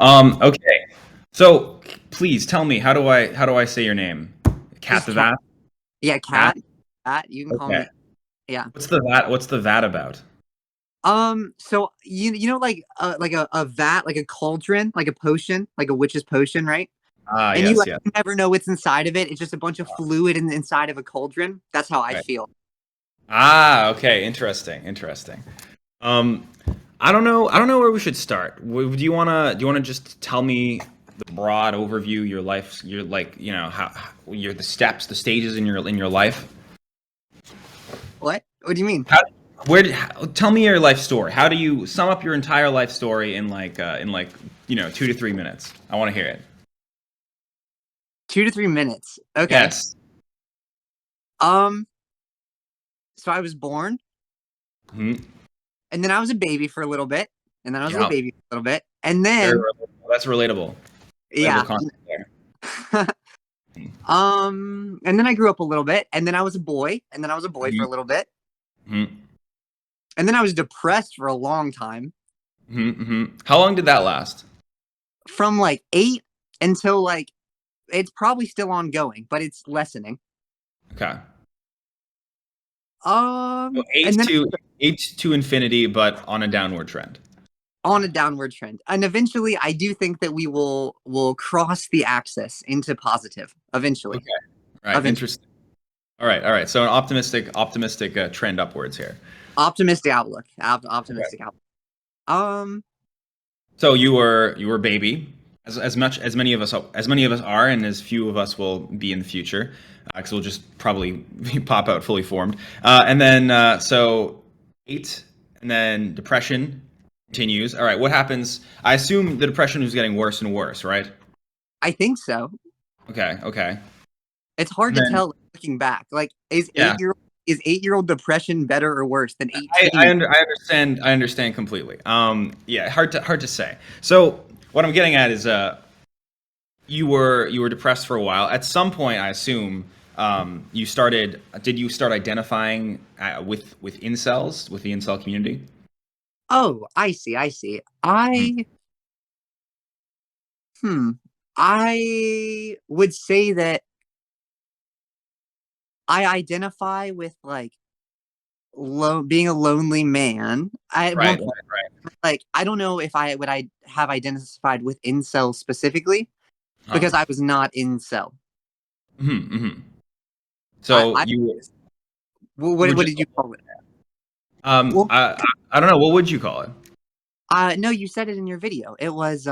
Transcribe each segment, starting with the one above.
Okay. So please tell me, how do I say your name? Cat Just the cat. Vat? Yeah, Cat? cat. Cat. You can call Okay. me. Yeah. What's the vat about? So you know like a vat, like a cauldron, like a potion, like a witch's potion, right? Ah, And you yes, like yes. never know what's inside of it. It's just a bunch of fluid inside of a cauldron. That's how I Right. feel. Ah, okay. Interesting. Interesting. Um, I don't know where we should start. Do you wanna just tell me the broad overview, your life, your like, your the steps, the stages in your life? What? What do you mean? How, tell me your life story. How do you sum up your entire life story in like 2 to 3 minutes? I want to hear it. 2 to 3 minutes. Okay. Yes. Um. So I was born, Hmm. and then I was a baby for a little bit, and then I was a little Yeah. baby for a little bit, and Very then relatable. That's relatable. Relatable yeah. content there. And then I grew up a little bit, and then I was a boy, and then I was a boy for Hmm. a little bit, Hmm. and then I was depressed for a long time, Hmm. Hmm. How long did that last? from like 8 until like it's probably still ongoing, but it's lessening. Okay. So And then eight to infinity, but on a downward trend. on a downward trend, and eventually, I do think that we will cross the axis into positive eventually. Okay. Right. Eventually, Interesting. All right. All right. So an optimistic trend upwards here. optimistic outlook. Okay. Optimistic outlook. Um, So you were a baby, as much as many of us are, and as few of us will be in the future, because we'll just probably pop out fully formed. And then so 8, and then depression continues. All right, what happens? I assume the depression was getting worse and worse, right? I think so. Okay, okay. It's hard And to then tell looking back. Like, is yeah, 8-year-old depression better or worse than I, I, 18? under, I understand. I understand completely. Yeah, hard to say. So what I'm getting at is you were depressed for a while. At some point, I assume you started. Did you start identifying with incels, with the incel community? Oh, I see. I see. Mhm. Hmm. I would say that I identify with like being a lonely man. I at one Right, point, right, like I don't know if I have identified with incel specifically right. because I was not incel. Hmm. I, So I you were what just did you call it? um Well, I, I I don't know, what would you call it? no, you said it in your video. It was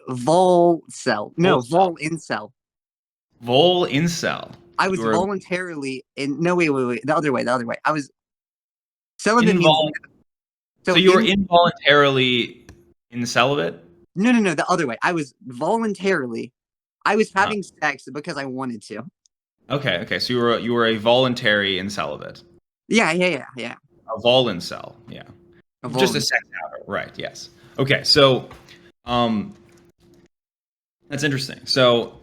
vol cell. Vol No, vol incel. Vol incel. I You was were voluntarily in. No, wait. The other way. The other way. I was celibate means invol. So so you were in. involuntarily in celibate. No. The other way. I was voluntarily. I was Uh-huh. having sex because I wanted to. Okay, okay. So you were a voluntary in celibate. Yeah. A Volincell, yeah. A Just a vol. sex outer, right? Yes. Okay, so um, that's interesting. So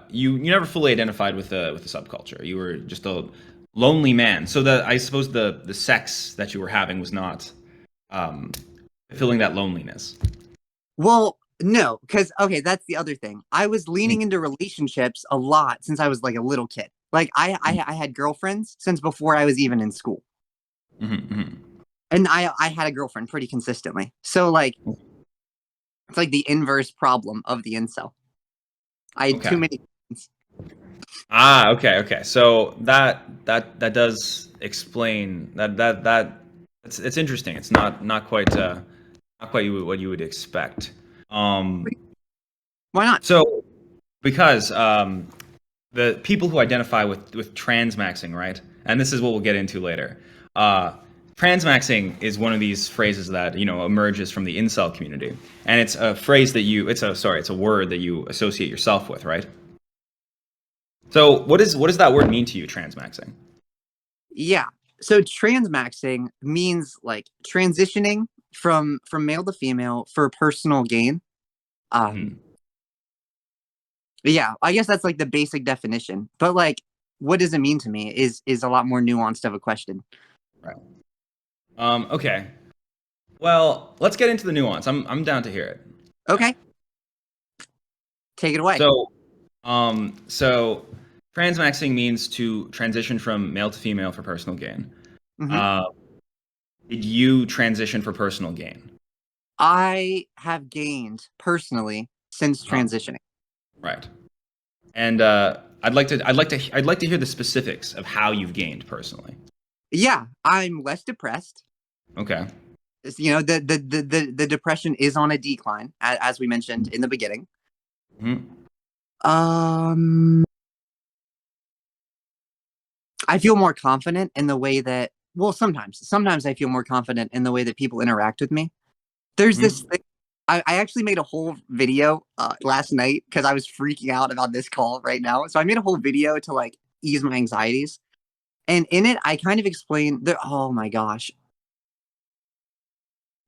you never fully identified with the subculture. You were just a lonely man. So I suppose the sex that you were having was not um, filling that loneliness. Well, no, because okay, that's the other thing. I was Mhm. leaning into relationships a lot since I was like a little kid. Like I had girlfriends since before I was even in school, Mhm, mhm. and I had a girlfriend pretty consistently. So like it's like the inverse problem of the incel. I had too Okay. many friends. Ah, okay, okay. So that does explain that it's interesting. It's not quite what you would expect. Um, Why not? so because the people who identify with transmaxxing, right? And this is what we'll get into later. Uh, Transmaxxing is one of these phrases that emerges from the incel community, and it's a phrase that it's a word that you associate yourself with, right? So what does that word mean to you, transmaxing? Yeah. So transmaxing means like transitioning from male to female for personal gain. Um, Hmm. yeah, I guess that's like the basic definition. But like, what does it mean to me is a lot more nuanced of a question. Right. Okay. Well, let's get into the nuance. I'm down to hear it. Okay. Okay. Take it away. So transmaxxing means to transition from male to female for personal gain. Mhm. Did you transition for personal gain? I have gained personally since Huh. transitioning. Right. And I'd like to hear the specifics of how you've gained personally. Yeah, I'm less depressed. Okay. You know, the depression is on a decline, as we mentioned in the beginning. Mhm. I feel more confident in the way that, well, sometimes I feel more confident in the way that people interact with me. There's this Mhm. thing. I actually made a whole video last night because I was freaking out about this call right now. So I made a whole video to like ease my anxieties. And in it, I kind of explain the, oh my gosh.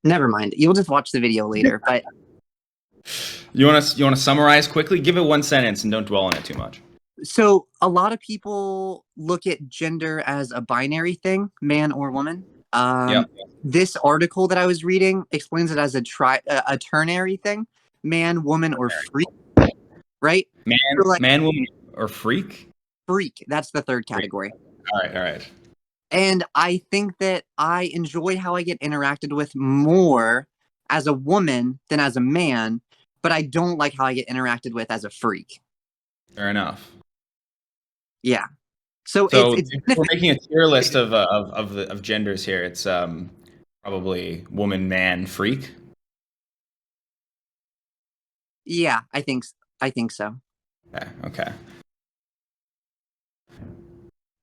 Never mind. You'll just watch the video later. But You want to summarize quickly? Give it one sentence and don't dwell on it too much. so a lot of people look at gender as a binary thing, man or woman. Yeah. This article that I was reading explains it as a ternary thing, man, woman, or freak, right? So like Man, woman, or freak? freak, that's the third Freak. category. All right. And I think that I enjoy how I get interacted with more as a woman than as a man, but I don't like how I get interacted with as a freak. Fair enough. Yeah. So So it's if we're making a tier list of genders here. It's probably woman, man, freak. yeah, I think so. Okay.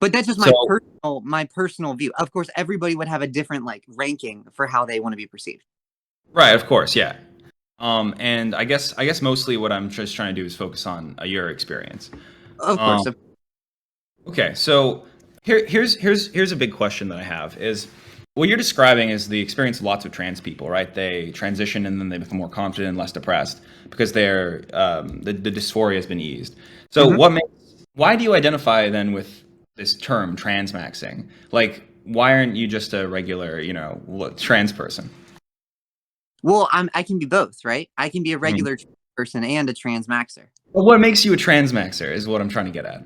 But that's just So my personal view. Of course, everybody would have a different like ranking for how they want to be perceived. right, of course, yeah. And I guess mostly what I'm just trying to do is focus on your experience. Of Um, course. okay, so here's a big question that I have is what you're describing is the experience of lots of trans people, right? They transition and then they become more confident and less depressed because the dysphoria has been eased. So Mhm. why do you identify then with this term transmaxing? Like, why aren't you just a regular, trans person? Well, I can be both, right? I can be a Mhm. regular person and a transmaxxer. But what makes you a transmaxer is what I'm trying to get at.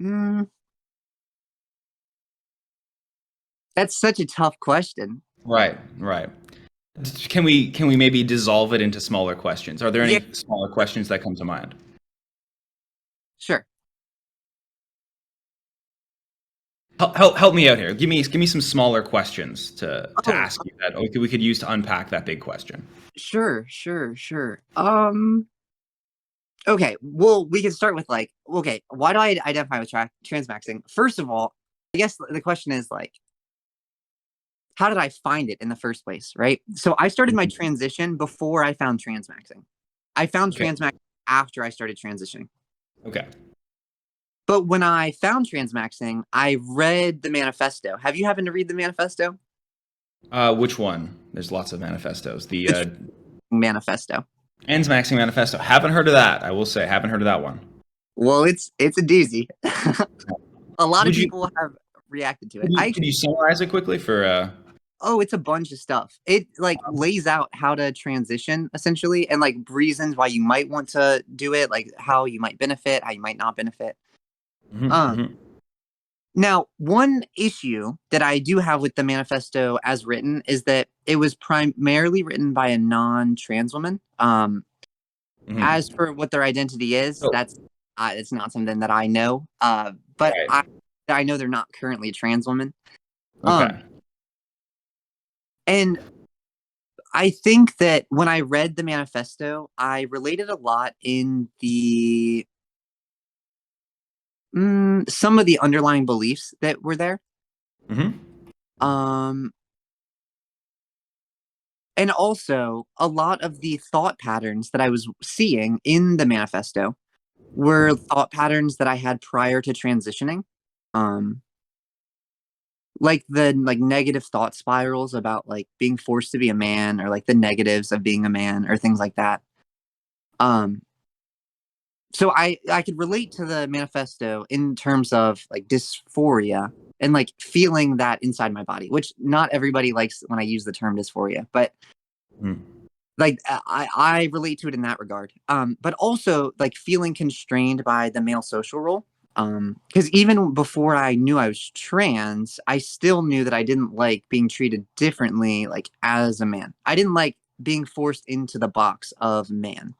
Mm, that's such a tough question. Right. Can we maybe dissolve it into smaller questions? Are there Yeah, any smaller questions that come to mind? sure. Help me out here. Give me some smaller questions to Oh, ask you that we could use to unpack that big question. sure. Okay. Well, we can start with like, okay, why do I identify with transmaxing? First of all, I guess the question is like, how did I find it in the first place, right? So I started my Mhm. transition before I found transmaxing. I found Okay. transmaxing after I started transitioning. Okay. But when I found transmaxing, I read the manifesto. Have you happened to read the manifesto? Which one? There's lots of manifestos. The The manifesto. Transmaxing manifesto. Haven't heard of that. I will say, haven't heard of that one. Well, it's a doozy. A lot of Would you people have reacted to it. could you, could you summarize it quickly for? Oh, it's a bunch of stuff. It like lays out how to transition essentially and like reasons why you might want to do it, like how you might benefit, how you might not benefit. Um Mhm. Now, one issue that I do have with the manifesto as written is that it was primarily written by a non-trans woman. As Mhm. for what their identity is, Oh, that's it's not something that I know. But right. I know they're not currently a trans woman. Um, Okay. and I think that when I read the manifesto, I related a lot in the some of the underlying beliefs that were there. Mhm. Um, and also a lot of the thought patterns that I was seeing in the manifesto were thought patterns that I had prior to transitioning. Um, like the like negative thought spirals about like being forced to be a man or like the negatives of being a man or things like that. Um, so I could relate to the manifesto in terms of like dysphoria. and like feeling that inside my body, which not everybody likes when I use the term dysphoria, but like I relate to it in that regard. But also like feeling constrained by the male social role. Because even before I knew I was trans, I still knew that I didn't like being treated differently, like as a man. I didn't like being forced into the box of man,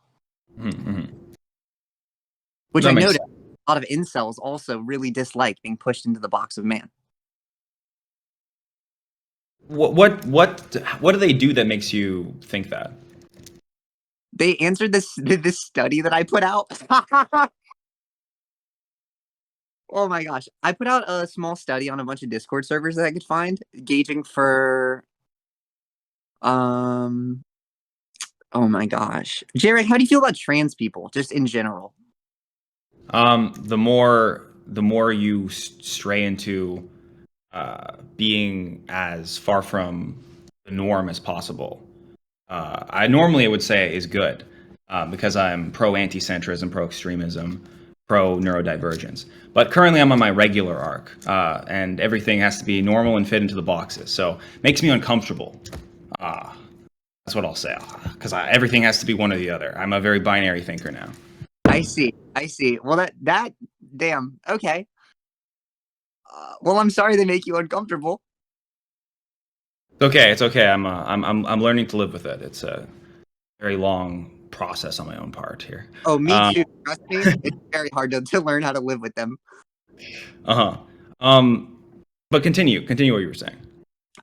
which That I makes noticed sense. a lot of incels also really dislike being pushed into the box of man. What do they do that makes you think that? They answered this study that I put out. Oh my gosh. I put out a small study on a bunch of Discord servers that I could find, gauging for oh my gosh. jReg, how do you feel about trans people, just in general? The more you stray into being as far from the norm as possible, I normally would say is good, because I'm pro anti-centrism, pro extremism, pro neurodivergence. But currently, I'm on my regular arc, and everything has to be normal and fit into the boxes. So it makes me uncomfortable. That's what I'll say, because everything has to be one or the other. I'm a very binary thinker now. I see. I see. Well, that damn. Okay. Well, I'm sorry they make you uncomfortable. It's okay. It's okay. I'm learning to live with it. It's a very long process on my own part here. Oh, me too. Trust me, it's very hard to learn how to live with them. Uh-huh. But continue what you were saying.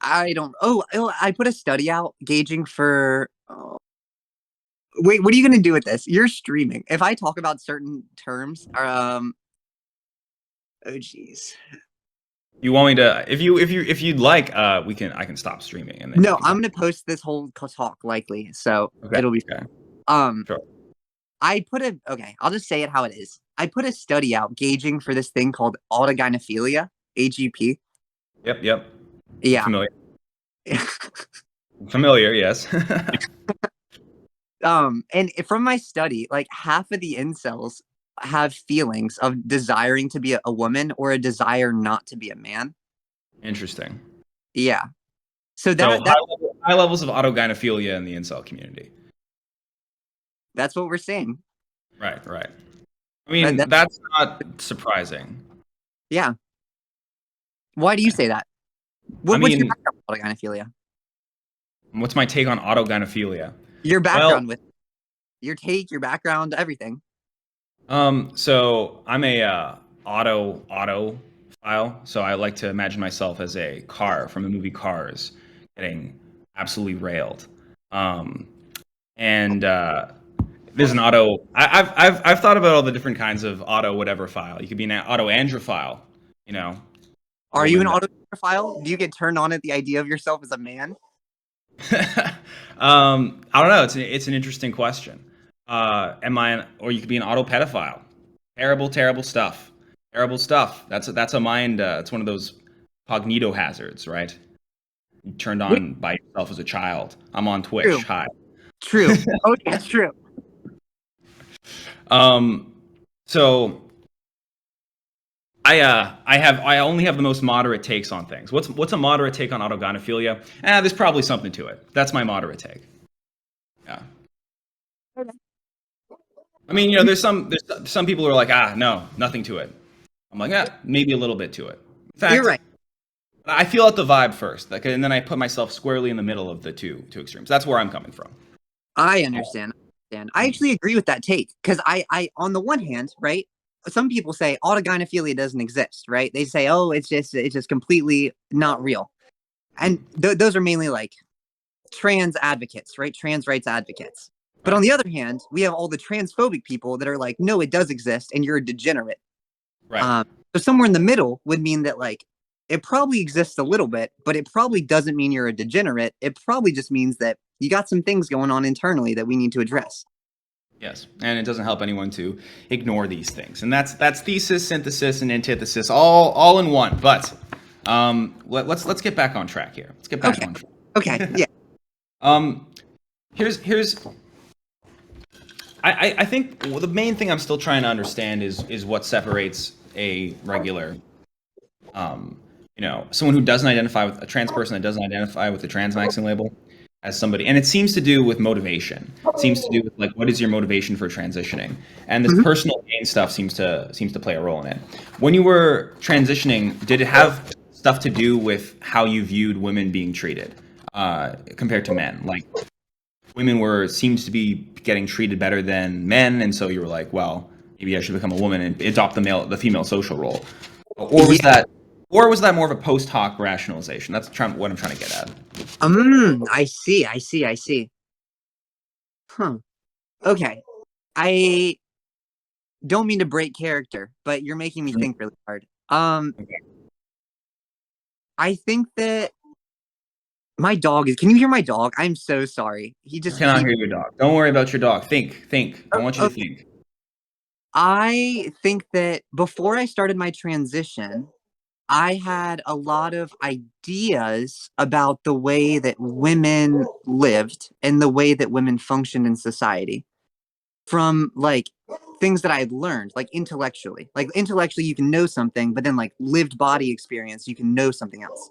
I don't. Oh, I put a study out gauging for. Oh, wait, what are you gonna do with this? You're streaming. If I talk about certain terms, oh geez. You want me to? If you'd like, I can stop streaming and then you No, can I'm talk. gonna post this whole talk likely, so Okay. it'll be. Okay. Um, Sure. okay. I'll just say it how it is. I put a study out gauging for this thing called autogynephilia, AGP. Yep. Yeah. Familiar. Familiar. Yes. And from my study, like half of the incels have feelings of desiring to be a woman or a desire not to be a man. Interesting. Yeah. So So that high levels of autogynephilia in the incel community. that's what we're saying. Right. Right. I That, mean, that that's not surprising. yeah. Why do you say that? I What's your mean, background with autogynephilia? what's my take on autogynephilia? Your Well, background with your take, your background, everything. so I'm a auto file. So I like to imagine myself as a car from the movie Cars, getting absolutely railed. Um, and there's an auto. I've thought about all the different kinds of auto whatever file. You could be an auto androphile, you know, a Are you an woman that. autogynephiile? Do you get turned on at the idea of yourself as a man? I don't know. It's an interesting question. Or you could be an auto pedophile. Terrible stuff. Terrible stuff. That's a mind. It's one of those cognito hazards, right? You turned Wait, on by yourself as a child. I'm on true. Twitch. Hi. True. Oh, that's true. Um. So I only have the most moderate takes on things. What's a moderate take on autogynephilia? There's probably something to it. That's my moderate take. Yeah. I mean, there's some people who are like, no, nothing to it. I'm like, maybe a little bit to it. In You're fact, right. I feel out the vibe first, and then I put myself squarely in the middle of the two extremes. That's where I'm coming from. I understand. I actually agree with that take because on the one hand, right? Some people say autogynephilia doesn't exist, right? They say, oh, it's just completely not real, and those are mainly like trans advocates, right? Trans rights advocates. But on the other hand, we have all the transphobic people that are like, no, it does exist, and you're a degenerate. Right. So somewhere in the middle would mean that like it probably exists a little bit, but it probably doesn't mean you're a degenerate. It probably just means that you got some things going on internally that we need to address. Yes, and it doesn't help anyone to ignore these things, and that's thesis, synthesis, and antithesis all in one. But let's get back on track here. Let's get back Okay. on track. Okay. Yeah. Here's I think the main thing I'm still trying to understand is what separates a regular someone who doesn't identify with a trans person that doesn't identify with the transmaxxing label as somebody, and it seems to do with motivation. It seems to do with like what is your motivation for transitioning, and this Mhm. personal gain stuff seems to play a role in it. When you were transitioning, did it have stuff to do with how you viewed women being treated compared to men? Like women seems to be getting treated better than men, and so you were like, well, maybe I should become a woman and adopt the female social role, or was Yeah. that or was that more of a post hoc rationalization? That's what I'm trying to get at. I see. I see. I see. Huh. Okay. I don't mean to break character, but you're making me think really hard. I think that my dog is. Can you hear my dog? I'm so sorry. I cannot hear your dog. Don't worry about your dog. Think. I want you to think. I think that before I started my transition, I had a lot of ideas about the way that women lived and the way that women functioned in society from like things that I had learned, like intellectually. Like intellectually, you can know something, but then like lived body experience, you can know something else.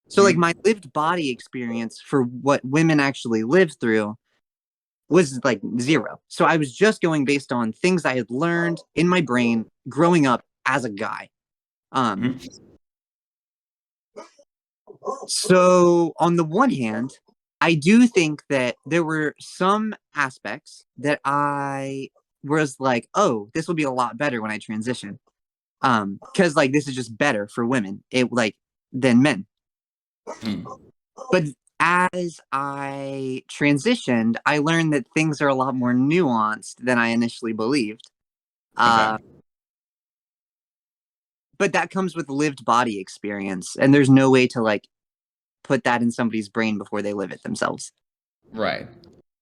So, like, Mhm. my lived body experience for what women actually lived through was like zero. So, I was just going based on things I had learned in my brain growing up as a guy. Um, Mhm. So, on the one hand, I do think that there were some aspects that I was like, oh, this will be a lot better when I transition. Because like this is just better for women, it like than men. Mhm. But as I transitioned, I learned that things are a lot more nuanced than I initially believed. Okay. Uh, but that comes with lived body experience, and there's no way to like put that in somebody's brain before they live it themselves. Right.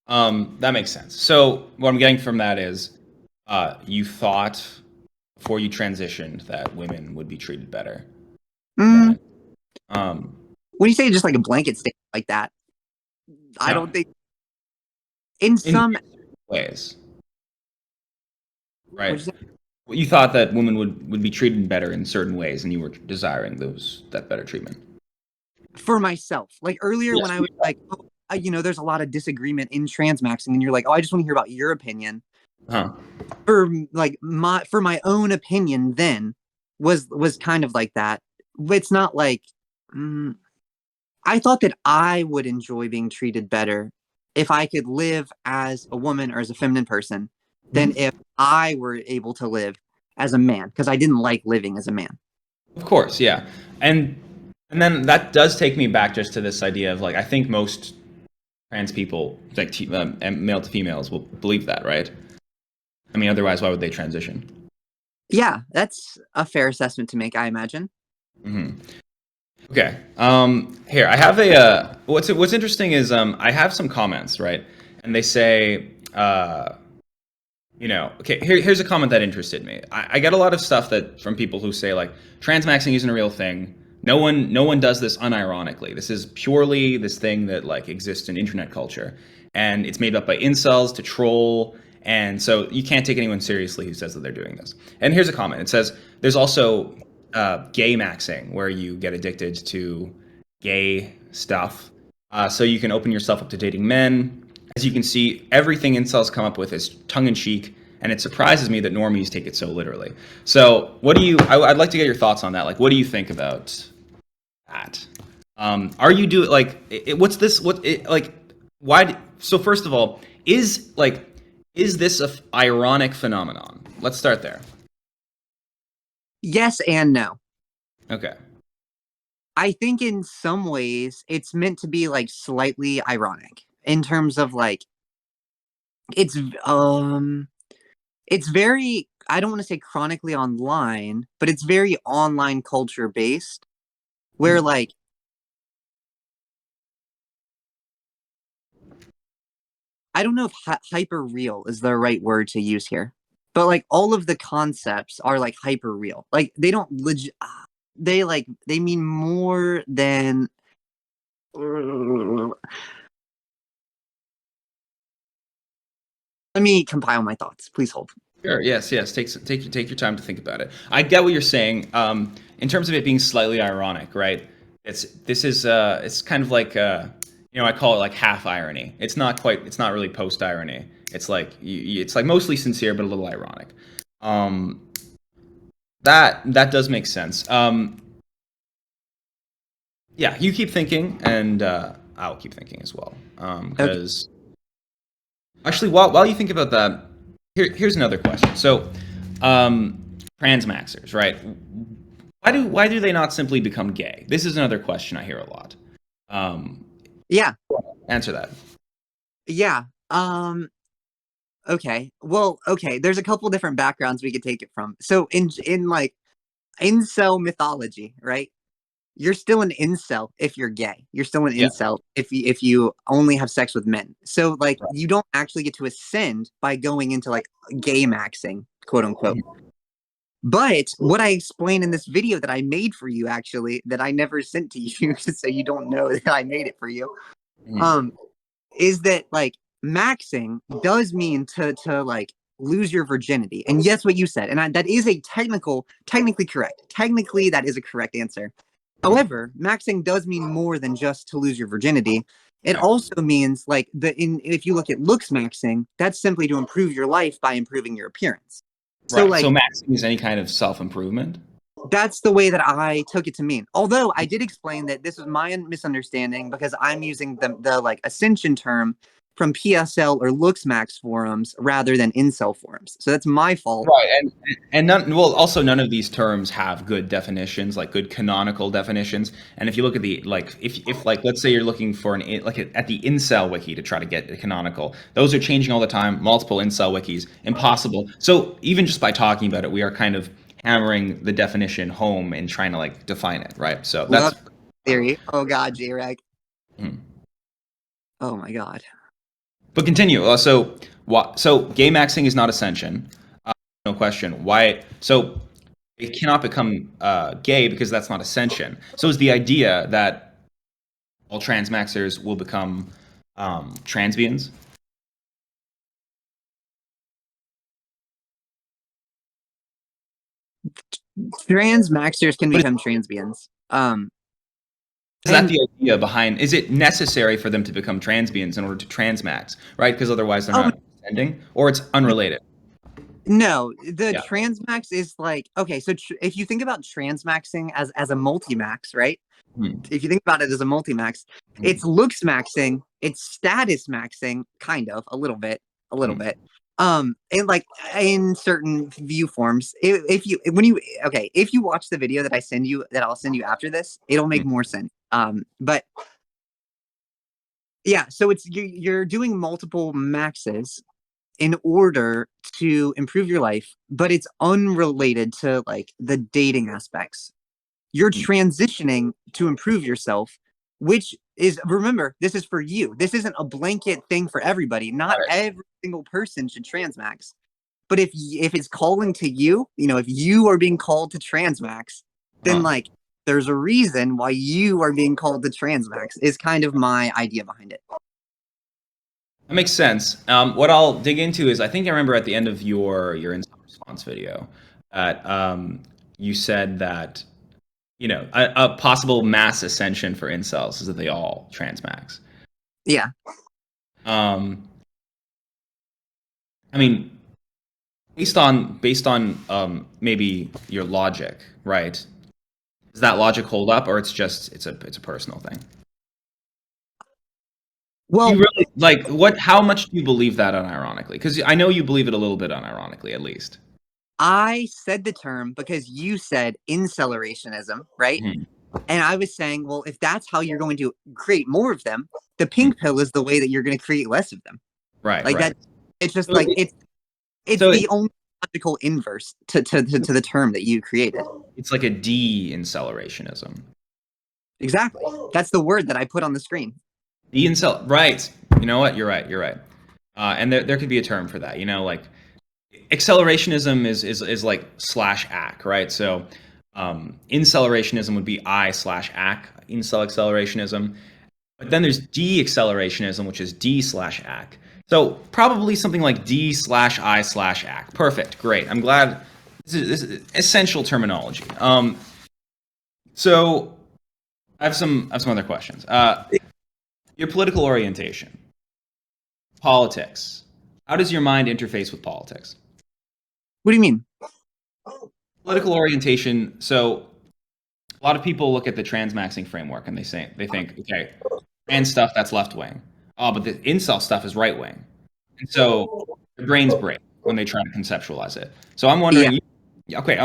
That makes sense. So what I'm getting from that is, you thought before you transitioned that women would be treated better Mm, than. Um, when you say just like a blanket statement like that, I no, don't think in in some. ways, What right? you say? You thought that women would be treated better in certain ways, and you were desiring that better treatment. For myself, like earlier Yes. when I was like, oh, there's a lot of disagreement in transmaxing, and you're like, oh, I just want to hear about your opinion. Huh. For my own opinion then was kind of like that. It's not like mm, I thought that I would enjoy being treated better if I could live as a woman or as a feminine person than Mhm. if I were able to live as a man because I didn't like living as a man. Of course, yeah, and and then that does take me back just to this idea of like I think most trans people, like and male to females, will believe that, right? I mean, otherwise, why would they transition? Yeah, that's a fair assessment to make, I imagine. Hmm. Okay. Here I have a. What's interesting is I have some comments, right, and they say okay, here's a comment that interested me. I get a lot of stuff that from people who say like transmaxing isn't a real thing. No one does this unironically. This is purely this thing that like exists in internet culture, and it's made up by incels to troll. And so you can't take anyone seriously who says that they're doing this. And here's a comment. It says there's also gaymaxing, where you get addicted to gay stuff, so you can open yourself up to dating men. As you can see, everything incels come up with is tongue in cheek, and it surprises me that normies take it so literally. So, what do you? I'd like to get your thoughts on that. Like, what do you think about that? Are you doing like? What's this? Like? Why? So, first of all, is this a ironic phenomenon? Let's start there. Yes and no. Okay. I think in some ways it's meant to be like slightly ironic in terms of like it's um it's very, I don't want to say chronically online, but it's very online culture based where Mhm. like I don't know if hyper real is the right word to use here. But like all of the concepts are like hyper real. Like they don't legit they mean more than let me compile my thoughts. Please hold. Sure. Yes. Yes. Take your time to think about it. I get what you're saying. in terms of it being slightly ironic, right? It's kind of like I call it like half irony. It's not really post irony. It's like it's like mostly sincere but a little ironic. That does make sense. Yeah, you keep thinking, and I'll keep thinking as well. Because actually, while you think about that, here's another question. So, transmaxxers, right? Why do they not simply become gay? This is another question I hear a lot. Yeah. Answer that. Yeah. Okay. Well, okay. There's a couple different backgrounds we could take it from. So in like incel mythology, right? You're still an incel if you're gay. You're still an incel if you only have sex with men. So like you don't actually get to ascend by going into like gaymaxxing, quote unquote. But what I explained in this video that I made for you, actually, that I never sent to you, so you don't know that I made it for you, is that like maxing does mean to like lose your virginity. And yes, what you said, and that is a technically correct. Technically, that is a correct answer. However, maxing does mean more than just to lose your virginity. It also means like if you look at looks maxing, that's simply to improve your life by improving your appearance. So right. like, So maxing is any kind of self-improvement? That's the way that I took it to mean. Although I did explain that this was my misunderstanding because I'm using the like ascension term from PSL or LooksMax forums rather than incel forums. So that's my fault. Right, and none of these terms have good definitions, like good canonical definitions. And if you look at the like, if like let's say you're looking for at the incel wiki to try to get a canonical, those are changing all the time. Multiple incel wikis, impossible. So even just by talking about it, we are kind of hammering the definition home and trying to like define it, right? So that's theory. Oh God, jReg. Oh my God. But continue. So gaymaxxing is not ascension. No question. Why? So it cannot become gay because that's not ascension. So is the idea that all transmaxxers will become transbians? Transmaxxers can become transbians. Is that the idea behind? Is it necessary for them to become transbians in order to transmaxx, right? Because otherwise they're not ascending, or it's unrelated. No, the transmaxx is like, okay, so if you think about transmaxxing as a multimax, right? If you think about it as a multimax, it's looks maxing, it's status maxing, kind of, a little bit. And like in certain view forms, if you watch the video that I'll send you after this, it'll make more sense. But yeah, so you're doing multiple maxes in order to improve your life, but it's unrelated to like the dating aspects. You're transitioning to improve yourself, which is, remember, this is for you. This isn't a blanket thing for everybody. Not every single person should transmaxx. But if it's calling to you, if you are being called to transmaxx, then like there's a reason why you are being called to transmaxx is kind of my idea behind it. That makes sense. What I'll dig into is I think I remember at the end of your Incel response video that you said that a possible mass ascension for incels is that they all transmaxx. Yeah. I mean, based on maybe your logic, right? Does that logic hold up, or it's a personal thing? Well, you really like what? How much do you believe that unironically? Because I know you believe it a little bit unironically, at least. I said the term because you said accelerationism, right? And I was saying, well, if that's how you're going to create more of them, the pink pill is the way that you're going to create less of them. Right. Like right. that. It's just like it's the only logical inverse to the term that you created. It's like a de-accelerationism. Exactly. That's the word that I put on the screen. De-incel. Right. You know what? You're right. And there could be a term for that. Like accelerationism is like /ac, right? So incellerationism would be I/ac, incel accelerationism. But then there's de-accelerationism, which is D/ac. So probably something like D/I/ac. Perfect. Great. I'm glad. This is essential terminology. So I have some other questions. Your political orientation, politics. How does your mind interface with politics? What do you mean? Political orientation. So a lot of people look at the transmaxing framework and they think, okay, trans stuff that's left wing. Oh, but the incel stuff is right wing. And so their brains break when they try to conceptualize it. So I'm Yeah. wondering, okay,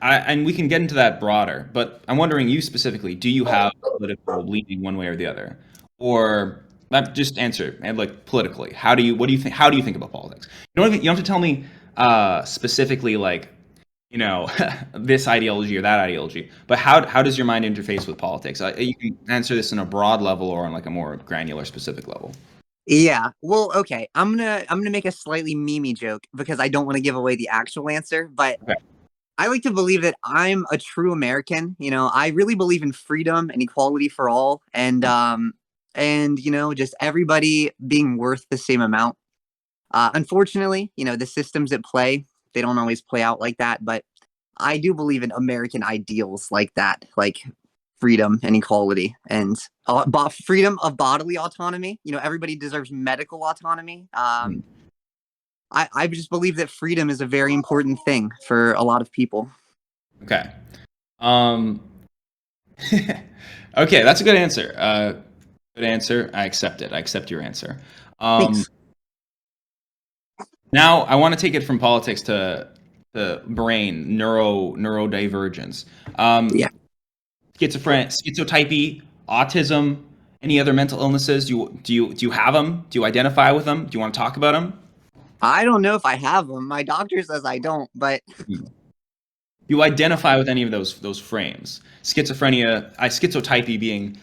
and we can get into that broader, but I'm wondering you specifically, do you have political leaning one way or the other? Or just answer and like politically, what do you think, how do you think about politics? You don't have to tell me specifically like, this ideology or that ideology, but how does your mind interface with politics? You can answer this in a broad level or on like a more granular specific level. Yeah. Well, okay. I'm gonna make a slightly memey joke because I don't want to give away the actual answer, but Okay. I like to believe that I'm a true American. I really believe in freedom and equality for all, and just everybody being worth the same amount. Unfortunately, the systems at play, they don't always play out like that, but I do believe in American ideals like that, like freedom and equality and freedom of bodily autonomy. Everybody deserves medical autonomy. Mhm. I just believe that freedom is a very important thing for a lot of people. Okay. Um, okay, that's a good answer. Good answer. I accept it. I accept your answer. Um, Thanks. Now I want to take it from politics to the brain, neurodivergence. Yeah. Schizotypy, autism, any other mental illnesses? Do you have them? Do you identify with them? Do you want to talk about them? I don't know if I have them. My doctor says I don't, but You identify with any of those frames? Schizophrenia, schizotypy being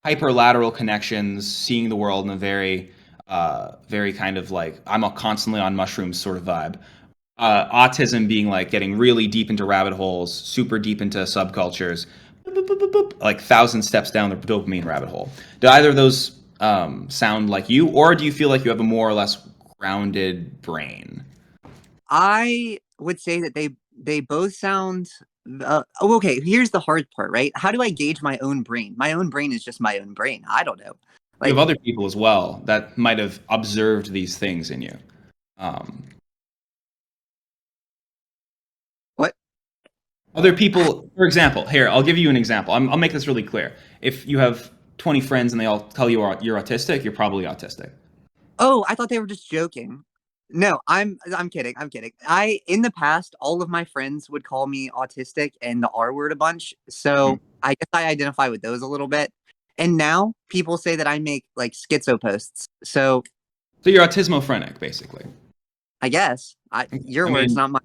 hyperlateral connections, seeing the world in a very kind of like I'm a constantly on mushrooms sort of vibe. Autism being like getting really deep into rabbit holes, super deep into subcultures, boop, boop, boop, boop, boop, like 1,000 steps down the dopamine rabbit hole. Do either of those sound like you, or do you feel like you have a more or less grounded brain? I would say that they both sound. Okay, here's the hard part, right? How do I gauge my own brain? My own brain is just my own brain. I don't know. You have Like other people as well that might have observed these things in you. Um, what? Other people, for example, here, I'll give you an example. I'll make this really clear. If you have 20 friends and they all tell you you're autistic, you're probably autistic. Oh, I thought they were just joking. No, I'm kidding. I'm kidding. I in the past, all of my friends would call me autistic and the R word a bunch. Hmm. So I guess I identify with those a little bit. And now people say that I make like schizo posts. So So you're autismophrenic, basically. I guess your I words, mean, not mine.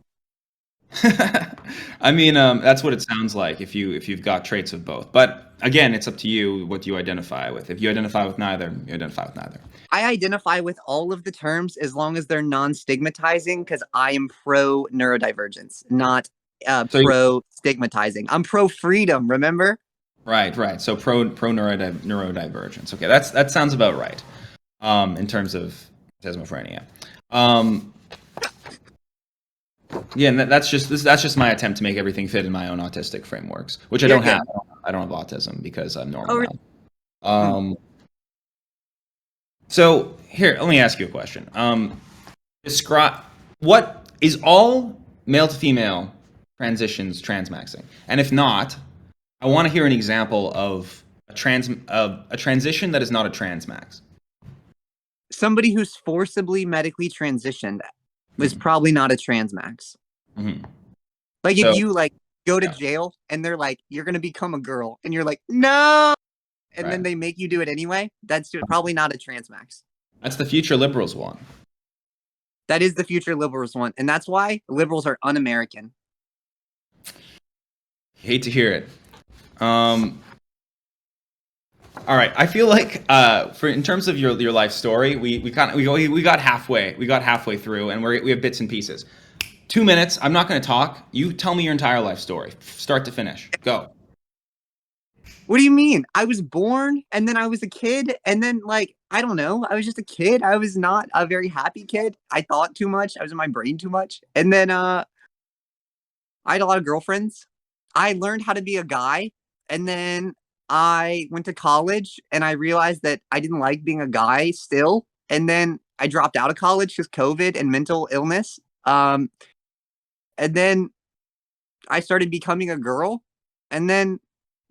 that's what it sounds like if you've got traits of both. But again, it's up to you what you identify with. If you identify with neither, you identify with neither. I identify with all of the terms as long as they're non-stigmatizing because I am pro neurodivergence, not So pro stigmatizing. I'm pro freedom, remember? right, right. So pro neurodivergence. Okay, that sounds about right. In terms of schizophrenia. Um, yeah, and that's just my attempt to make everything fit in my own autistic frameworks, which I You're don't have. good. I don't have autism because I'm Oh, normal really? now. Hmm. So here, let me ask you a question. Describe what is all male to female transitions transmaxing, and if not, I want to hear an example of a transition that is not a transmax. Somebody who's forcibly medically transitioned is Mhm. probably not a transmax. Mhm. Like if So you like go to yeah, jail and they're like, you're gonna become a girl, and you're like, no, and right. then they make you do it anyway. That's probably not a transmax. That's the future liberals want. That is the future liberals want, and that's why liberals are un-American. Hate to hear it. Um, all right, I feel like for in terms of your life story, we got halfway through, and we have bits and pieces. 2 minutes. I'm not going to talk. You tell me your entire life story, start to finish. Go. What do you mean? I was born and then I was a kid and then like I don't know, I was just a kid. I was not a very happy kid. I thought too much. I was in my brain too much. And then I had a lot of girlfriends. I learned how to be a guy And then I went to college and I realized that I didn't like being a guy still. And then I dropped out of college because COVID and mental illness. And then I started becoming a girl. And then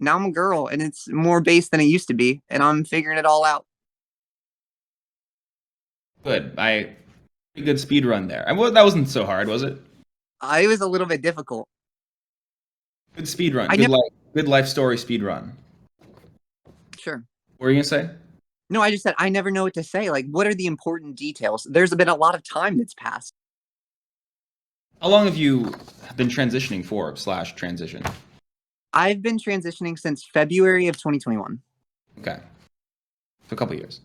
now I'm a girl and it's more base than it used to be. And I'm figuring it all out. Good. Pretty good speed run there. Well, that wasn't so hard, was it? It was a little bit difficult. Good speed run. I never, Good life story speed run. sure. What were you gonna say? No, I just said I never know what to say. Like, what are the important details? There's been a lot of time that's passed. How long have you been transitioning for / transition? I've been transitioning since February of 2021. Okay. So a couple years.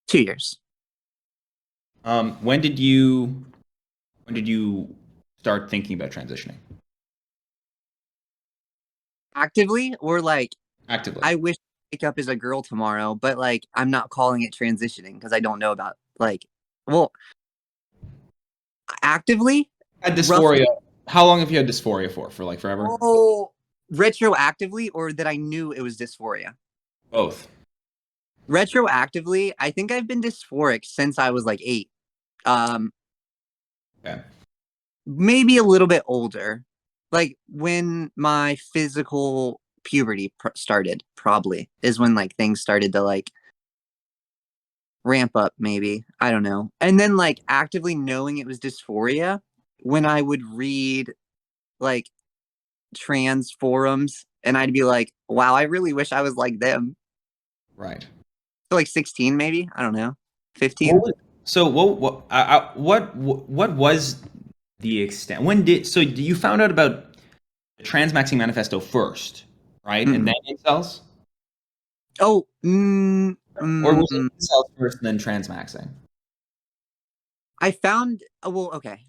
2 years. When did you start thinking about transitioning? Actively or like Actively. I wish I wake up as a girl tomorrow, but like I'm not calling it transitioning because I don't know about like well actively Had roughly dysphoria. How long have you had dysphoria for? For like forever? retroactively or that I knew it was dysphoria. Both. Retroactively, I think I've been dysphoric since I was like 8. Okay. Maybe a little bit older. Like when my physical puberty started, probably is when like things started to like ramp up, maybe. I don't know. And then like actively knowing it was dysphoria when I would read like trans forums and I'd be like, wow, I really wish I was like them. Right. So like 16 maybe, I don't know. 15. What was, so what was the extent? So you found out about the Transmaxxing manifesto first, right? And Mm-mm. then incels? Oh, Or was it incels first and then transmaxing? I found okay.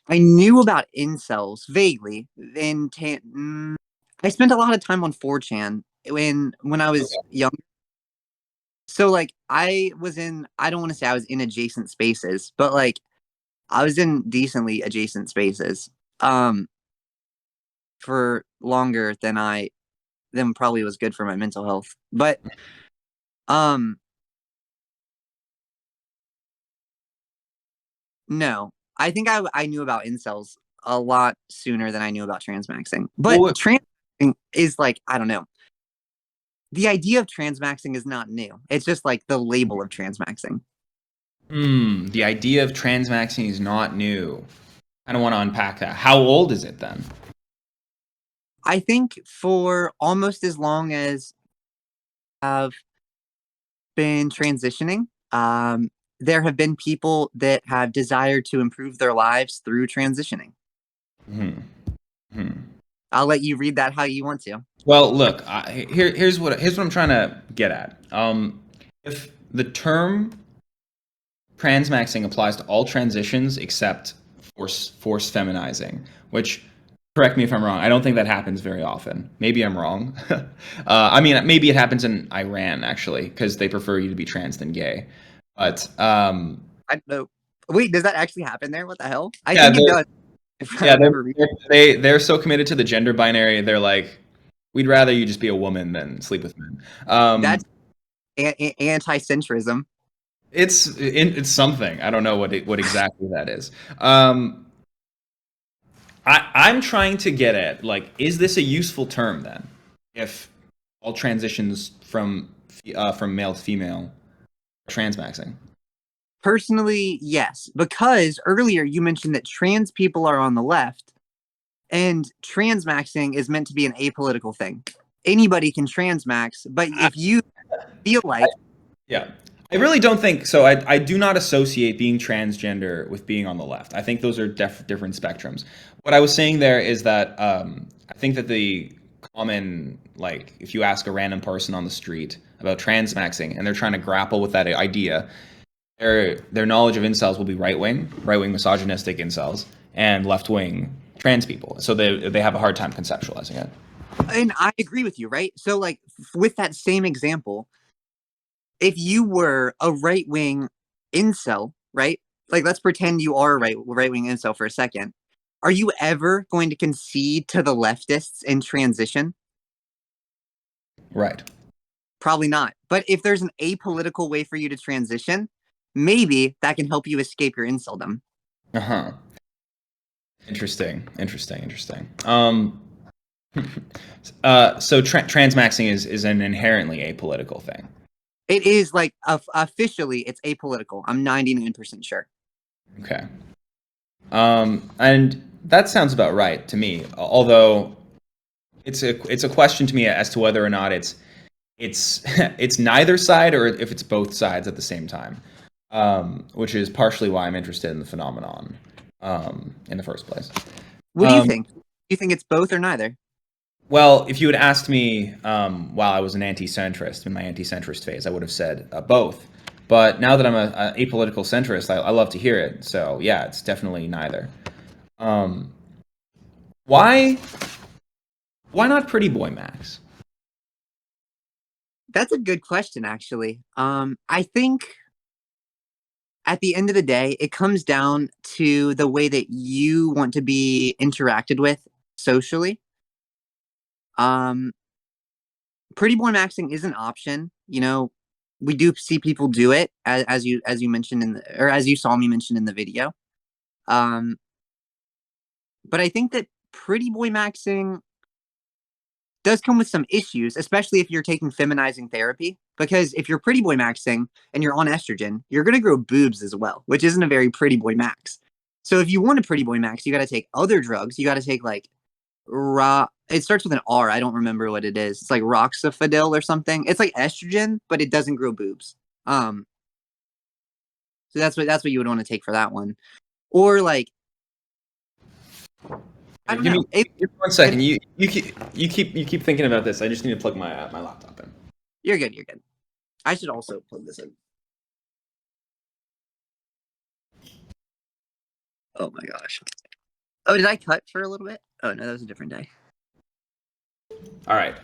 I knew about incels vaguely. I spent a lot of time on 4chan when I was Okay. young. So like I don't want to say I was in adjacent spaces, but like I was in decently adjacent spaces for longer than probably was good for my mental health. But um no. I think I knew about incels a lot sooner than I knew about transmaxing. But Well, transmaxing is like, I don't know. The idea of transmaxing is not new. It's just like the label of transmaxing. the idea of transmaxing is not new. I don't want to unpack that. How old is it then? I think for almost as long as I've been transitioning, there have been people that have desired to improve their lives through transitioning. Hmm. Hmm. I'll let you read that how you want to. Well, look, here's what I'm trying to get at. If the term transmaxing applies to all transitions except force feminizing, which, correct me if I'm wrong, I don't think that happens very often. Maybe I'm wrong. I mean, maybe it happens in Iran actually, because they prefer you to be trans than gay. But I don't know. Wait, does that actually happen there? What the hell? I yeah, think it does. If I yeah, remember reading. they're so committed to the gender binary. They're like, we'd rather you just be a woman than sleep with men. That's anti-centrism. It's something. I don't know what exactly that is. I'm trying to get at, like, is this a useful term then? If all transitions from male to female are transmaxing. Personally, yes, because earlier you mentioned that trans people are on the left, and transmaxing is meant to be an apolitical thing. Anybody can transmax, but if you feel like Yeah. I really don't think so. I do not associate being transgender with being on the left. I think those are different spectrums. What I was saying there is that I think that the common, like, if you ask a random person on the street about transmaxing and they're trying to grapple with that idea, their knowledge of incels will be right wing misogynistic incels, and left wing trans people. So they have a hard time conceptualizing it. and I agree with you, right? So like with that same example, if you were a right-wing incel, right? Like let's pretend you are a right-wing incel for a second. Are you ever going to concede to the leftists in transition? Right. Probably not. But if there's an apolitical way for you to transition, maybe that can help you escape your inceldom. Uh-huh. Interesting. So transmaxing is an inherently apolitical thing. It is like officially it's apolitical. I'm 99% sure. Okay. And that sounds about right to me. Although it's a question to me as to whether or not it's it's neither side or if it's both sides at the same time, which is partially why I'm interested in the phenomenon in the first place. What do you think? Do you think it's both or neither? Well, if you had asked me while I was an anti-centrist in my anti-centrist phase, I would have said both. But now that I'm a apolitical centrist, I love to hear it. So yeah, it's definitely neither. Why not Pretty Boy Max? That's a good question, actually. I think at the end of the day, it comes down to the way that you want to be interacted with socially. Pretty boy maxing is an option. You know, we do see people do it as you mentioned or as you saw me mention in the video. But I think that pretty boy maxing does come with some issues, especially if you're taking feminizing therapy. Because if you're pretty boy maxing and you're on estrogen, you're going to grow boobs as well, which isn't a very pretty boy max. So if you want a pretty boy max, you got to take other drugs. You got to take like it starts with an R. I don't remember what it is. It's like roxafadil or something. It's like estrogen, but it doesn't grow boobs. So that's what you would want to take for that one. Or like I don't know. Give me 1 second. You keep thinking about this. I just need to plug my my laptop in. You're good. You're good. I should also plug this in. Oh my gosh. Oh, did I cut for a little bit? Oh no, that was a different day. All right.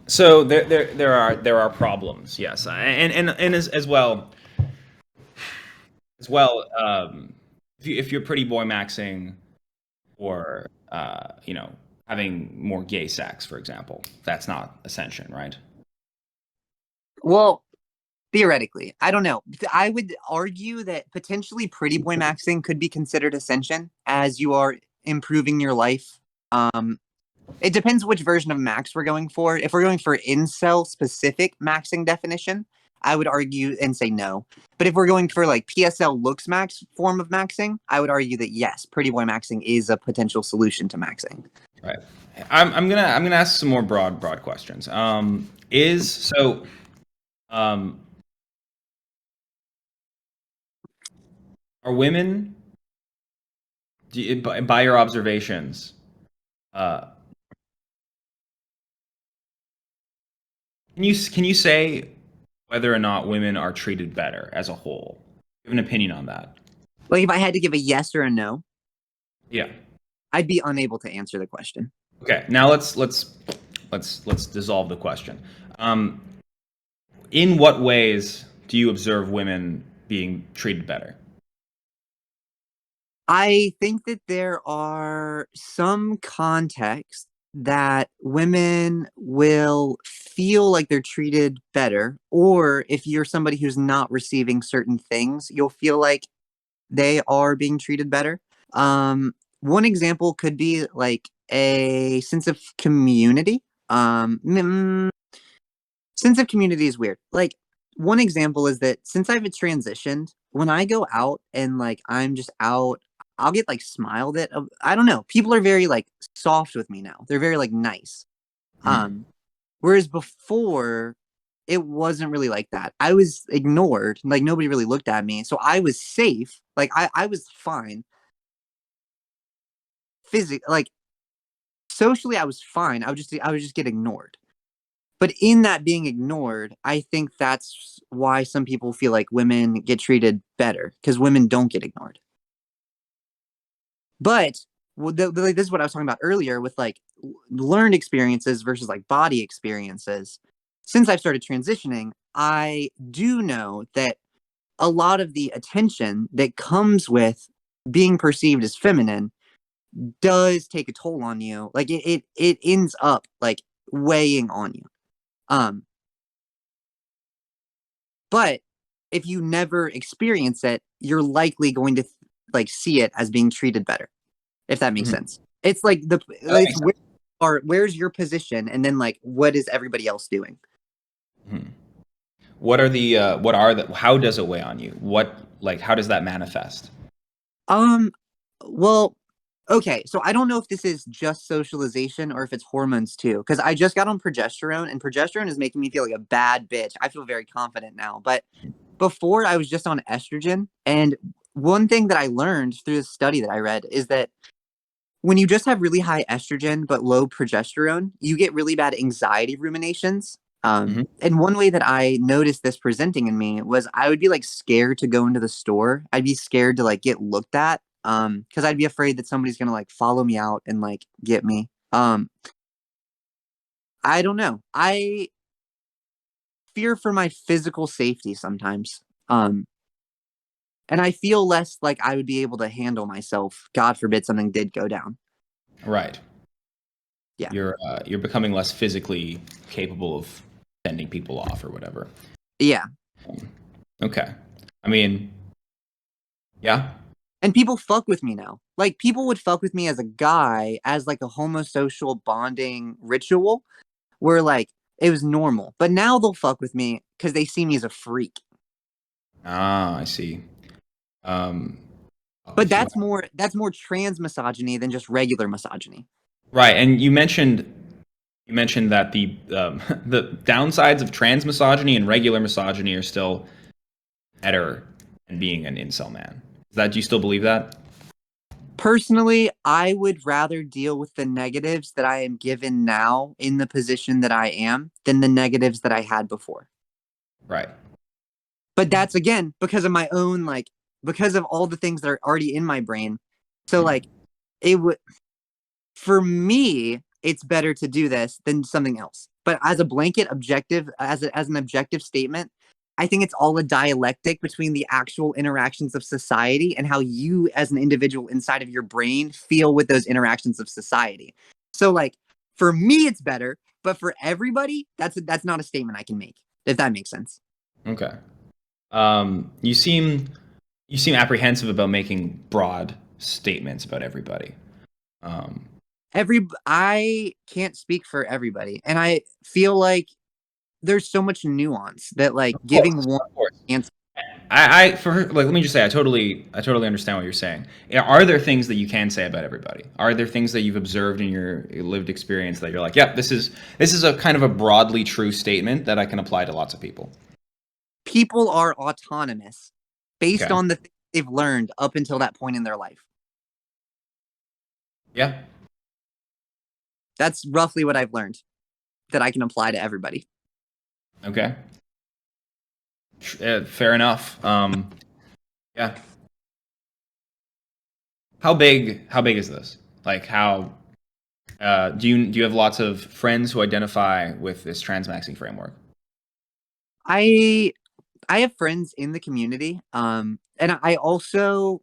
So there are problems, yes, and as well. If you're pretty boy maxing, or having more gay sex, for example, that's not ascension, right? Well, theoretically, I don't know. I would argue that potentially pretty boy maxing could be considered ascension as you are improving your life. It depends which version of max we're going for. If we're going for incel specific maxing definition, I would argue and say no. But if we're going for like PSL looks max form of maxing, I would argue that yes, pretty boy maxing is a potential solution to maxing. Right. I'm gonna ask some more broad questions. Are women, by your observations, can you say whether or not women are treated better as a whole? Do you have an opinion on that? Like if I had to give a yes or a no, Yeah. I'd be unable to answer the question. Okay. Now let's dissolve the question. In what ways do you observe women being treated better? I think that there are some contexts that women will feel like they're treated better, or if you're somebody who's not receiving certain things, you'll feel like they are being treated better. One example could be like a sense of community. Sense of community is weird. Like one example is that since I've transitioned, when I go out and like I'm just out, I'll get like smiled at. I don't know. People are very like soft with me now. They're very like nice. Whereas before it wasn't really like that. I was ignored. Like nobody really looked at me. So I was safe. Like I was fine. Like socially I was fine. I would just get ignored. But in that being ignored, I think that's why some people feel like women get treated better because women don't get ignored. But this is what I was talking about earlier with like learned experiences versus like body experiences. Since I've started transitioning, I do know that a lot of the attention that comes with being perceived as feminine does take a toll on you. Like it ends up like weighing on you. But if you never experience it, you're likely going to like see it as being treated better, if that makes sense. It's like it's where's your position, and then like what is everybody else doing? How does it weigh on you? How does that manifest? Well, okay, so I don't know if this is just socialization or if it's hormones too, because I just got on progesterone, and progesterone is making me feel like a bad bitch. I feel very confident now, but before I was just on estrogen, and one thing that I learned through the study that I read is that when you just have really high estrogen but low progesterone, you get really bad anxiety ruminations. And one way that I noticed this presenting in me was I would be like scared to go into the store. I'd be scared to like get looked at because I'd be afraid that somebody's gonna like follow me out and like get me. I don't know. I fear for my physical safety sometimes. And I feel less like I would be able to handle myself. God forbid something did go down. Right. Yeah. You're becoming less physically capable of sending people off or whatever. Yeah. Okay. I mean, yeah. And people fuck with me now. Like people would fuck with me as a guy as like a homosocial bonding ritual where like it was normal. But now they'll fuck with me because they see me as a freak. Ah, I see. But that's more transmisogyny than just regular misogyny. Right, and you mentioned that the the downsides of transmisogyny and regular misogyny are still better than being an incel man. Do you still believe that? Personally, I would rather deal with the negatives that I am given now in the position that I am than the negatives that I had before. Right. But that's again because of my own because of all the things that are already in my brain. So like it would for me, it's better to do this than something else. But as a blanket objective, as an objective statement, I think it's all a dialectic between the actual interactions of society and how you as an individual inside of your brain feel with those interactions of society. So like for me it's better, but for everybody, that's not a statement I can make, if that makes sense. Okay. You seem apprehensive about making broad statements about everybody. I can't speak for everybody, and I feel like there's so much nuance that like giving one answer. Let me just say, I totally understand what you're saying. Are there things that you can say about everybody? Are there things that you've observed in your lived experience that you're like, yeah, this is a kind of a broadly true statement that I can apply to lots of people? People are autonomous based on the things they've learned up until that point in their life. Yeah. That's roughly what I've learned that I can apply to everybody. Okay. Fair enough. Yeah. How big is this? Like how do you have lots of friends who identify with this transmaxxing framework? I have friends in the community, and I also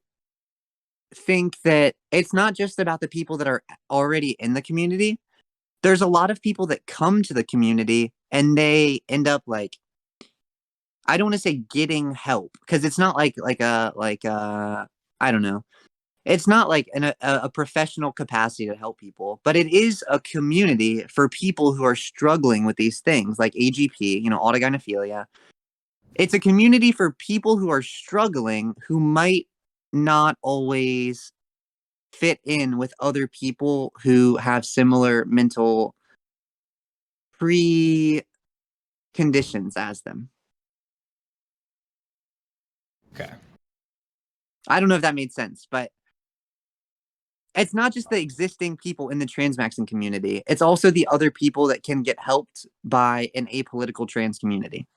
think that it's not just about the people that are already in the community. There's a lot of people that come to the community and they end up like, I don't want to say getting help because it's not like I don't know. It's not like a professional capacity to help people, but it is a community for people who are struggling with these things like AGP, autogynephilia. It's a community for people who are struggling who might not always fit in with other people who have similar mental preconditions as them. Okay. I don't know if that made sense, but it's not just the existing people in the transmaxing community. It's also the other people that can get helped by an apolitical trans community.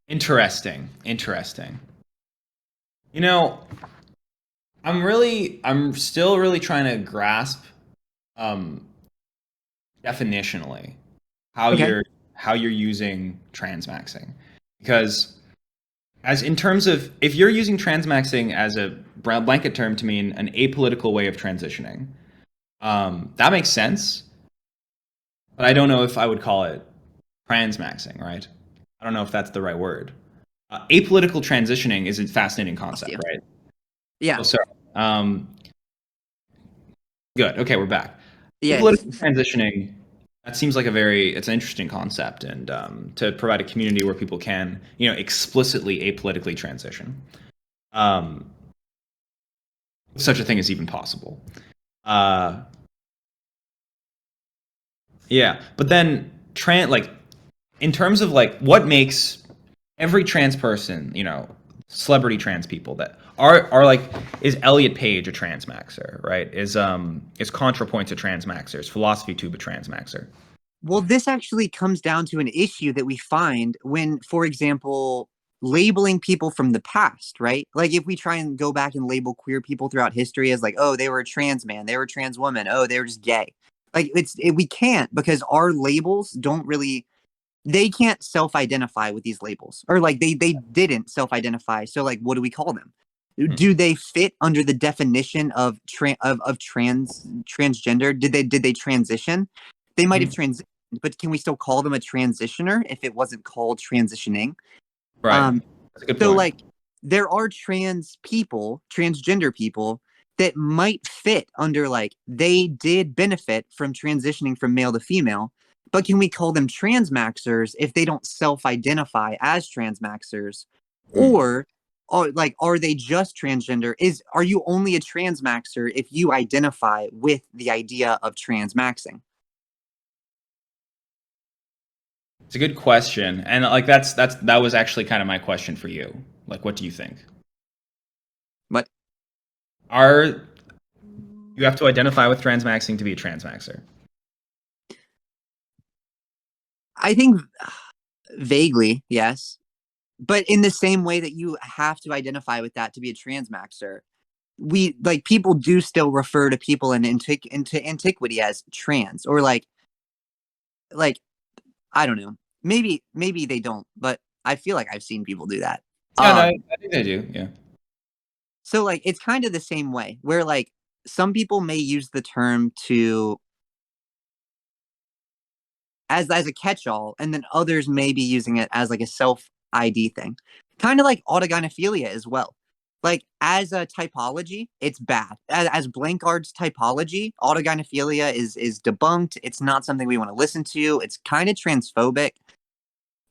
Interesting. You know, I'm still really trying to grasp definitionally how Okay. you're using transmaxing, because as in terms of if you're using transmaxing as a blanket term to mean an apolitical way of transitioning, That makes sense, but I don't know if I would call it transmaxing, right? I don't know if that's the right word. Apolitical transitioning is a fascinating Lost concept, you. right? Yeah. Oh, sorry. Good. Okay, we're back. Yeah. Apolitical transitioning. That seems like it's an interesting concept, and to provide a community where people can, explicitly apolitically transition. Um, if such a thing is even possible. Uh, yeah, but then in terms of like what makes every trans person, celebrity trans people that are like, is Elliot Page a transmaxxer, right? Is ContraPoints a transmaxxer? Is Philosophy Tube a transmaxxer? Well, this actually comes down to an issue that we find when, for example, labeling people from the past, right? Like if we try and go back and label queer people throughout history as like, oh, they were a trans man, they were a trans woman, oh, they were just gay. Like we can't, because our labels don't really, they can't self-identify with these labels, or like they didn't self-identify. So like, what do we call them? Hmm. Do they fit under the definition of transgender? Did they transition? They might have Mhm. transitioned, but can we still call them a transitioner if it wasn't called transitioning? Right. Um, That's a good so point. like there are trans people, transgender people that might fit under like they did benefit from transitioning from male to female, but can we call them transmaxxers if they don't self-identify as transmaxxers? Hmm. Or are they just transgender? Are you only a transmaxxer if you identify with the idea of transmaxxing? It's a good question, and like that was actually kind of my question for you. Like, what do you think? But Are you have to identify with transmaxing to be a transmaxer? I think vaguely, yes. But in the same way that you have to identify with that to be a transmaxer, we like people do still refer to people into antiquity as trans, or like I don't know. Maybe they don't, but I feel like I've seen people do that. Yeah, no, I Um, think they do. Yeah. so like it's kind of the same way where like some people may use the term to as a catch-all, and then others may be using it as like a self ID thing, kind of like autogynephilia as well. Like as a typology, it's bad. As Blankard's typology, autogynephilia is debunked. It's not something we want to listen to. It's kind of transphobic.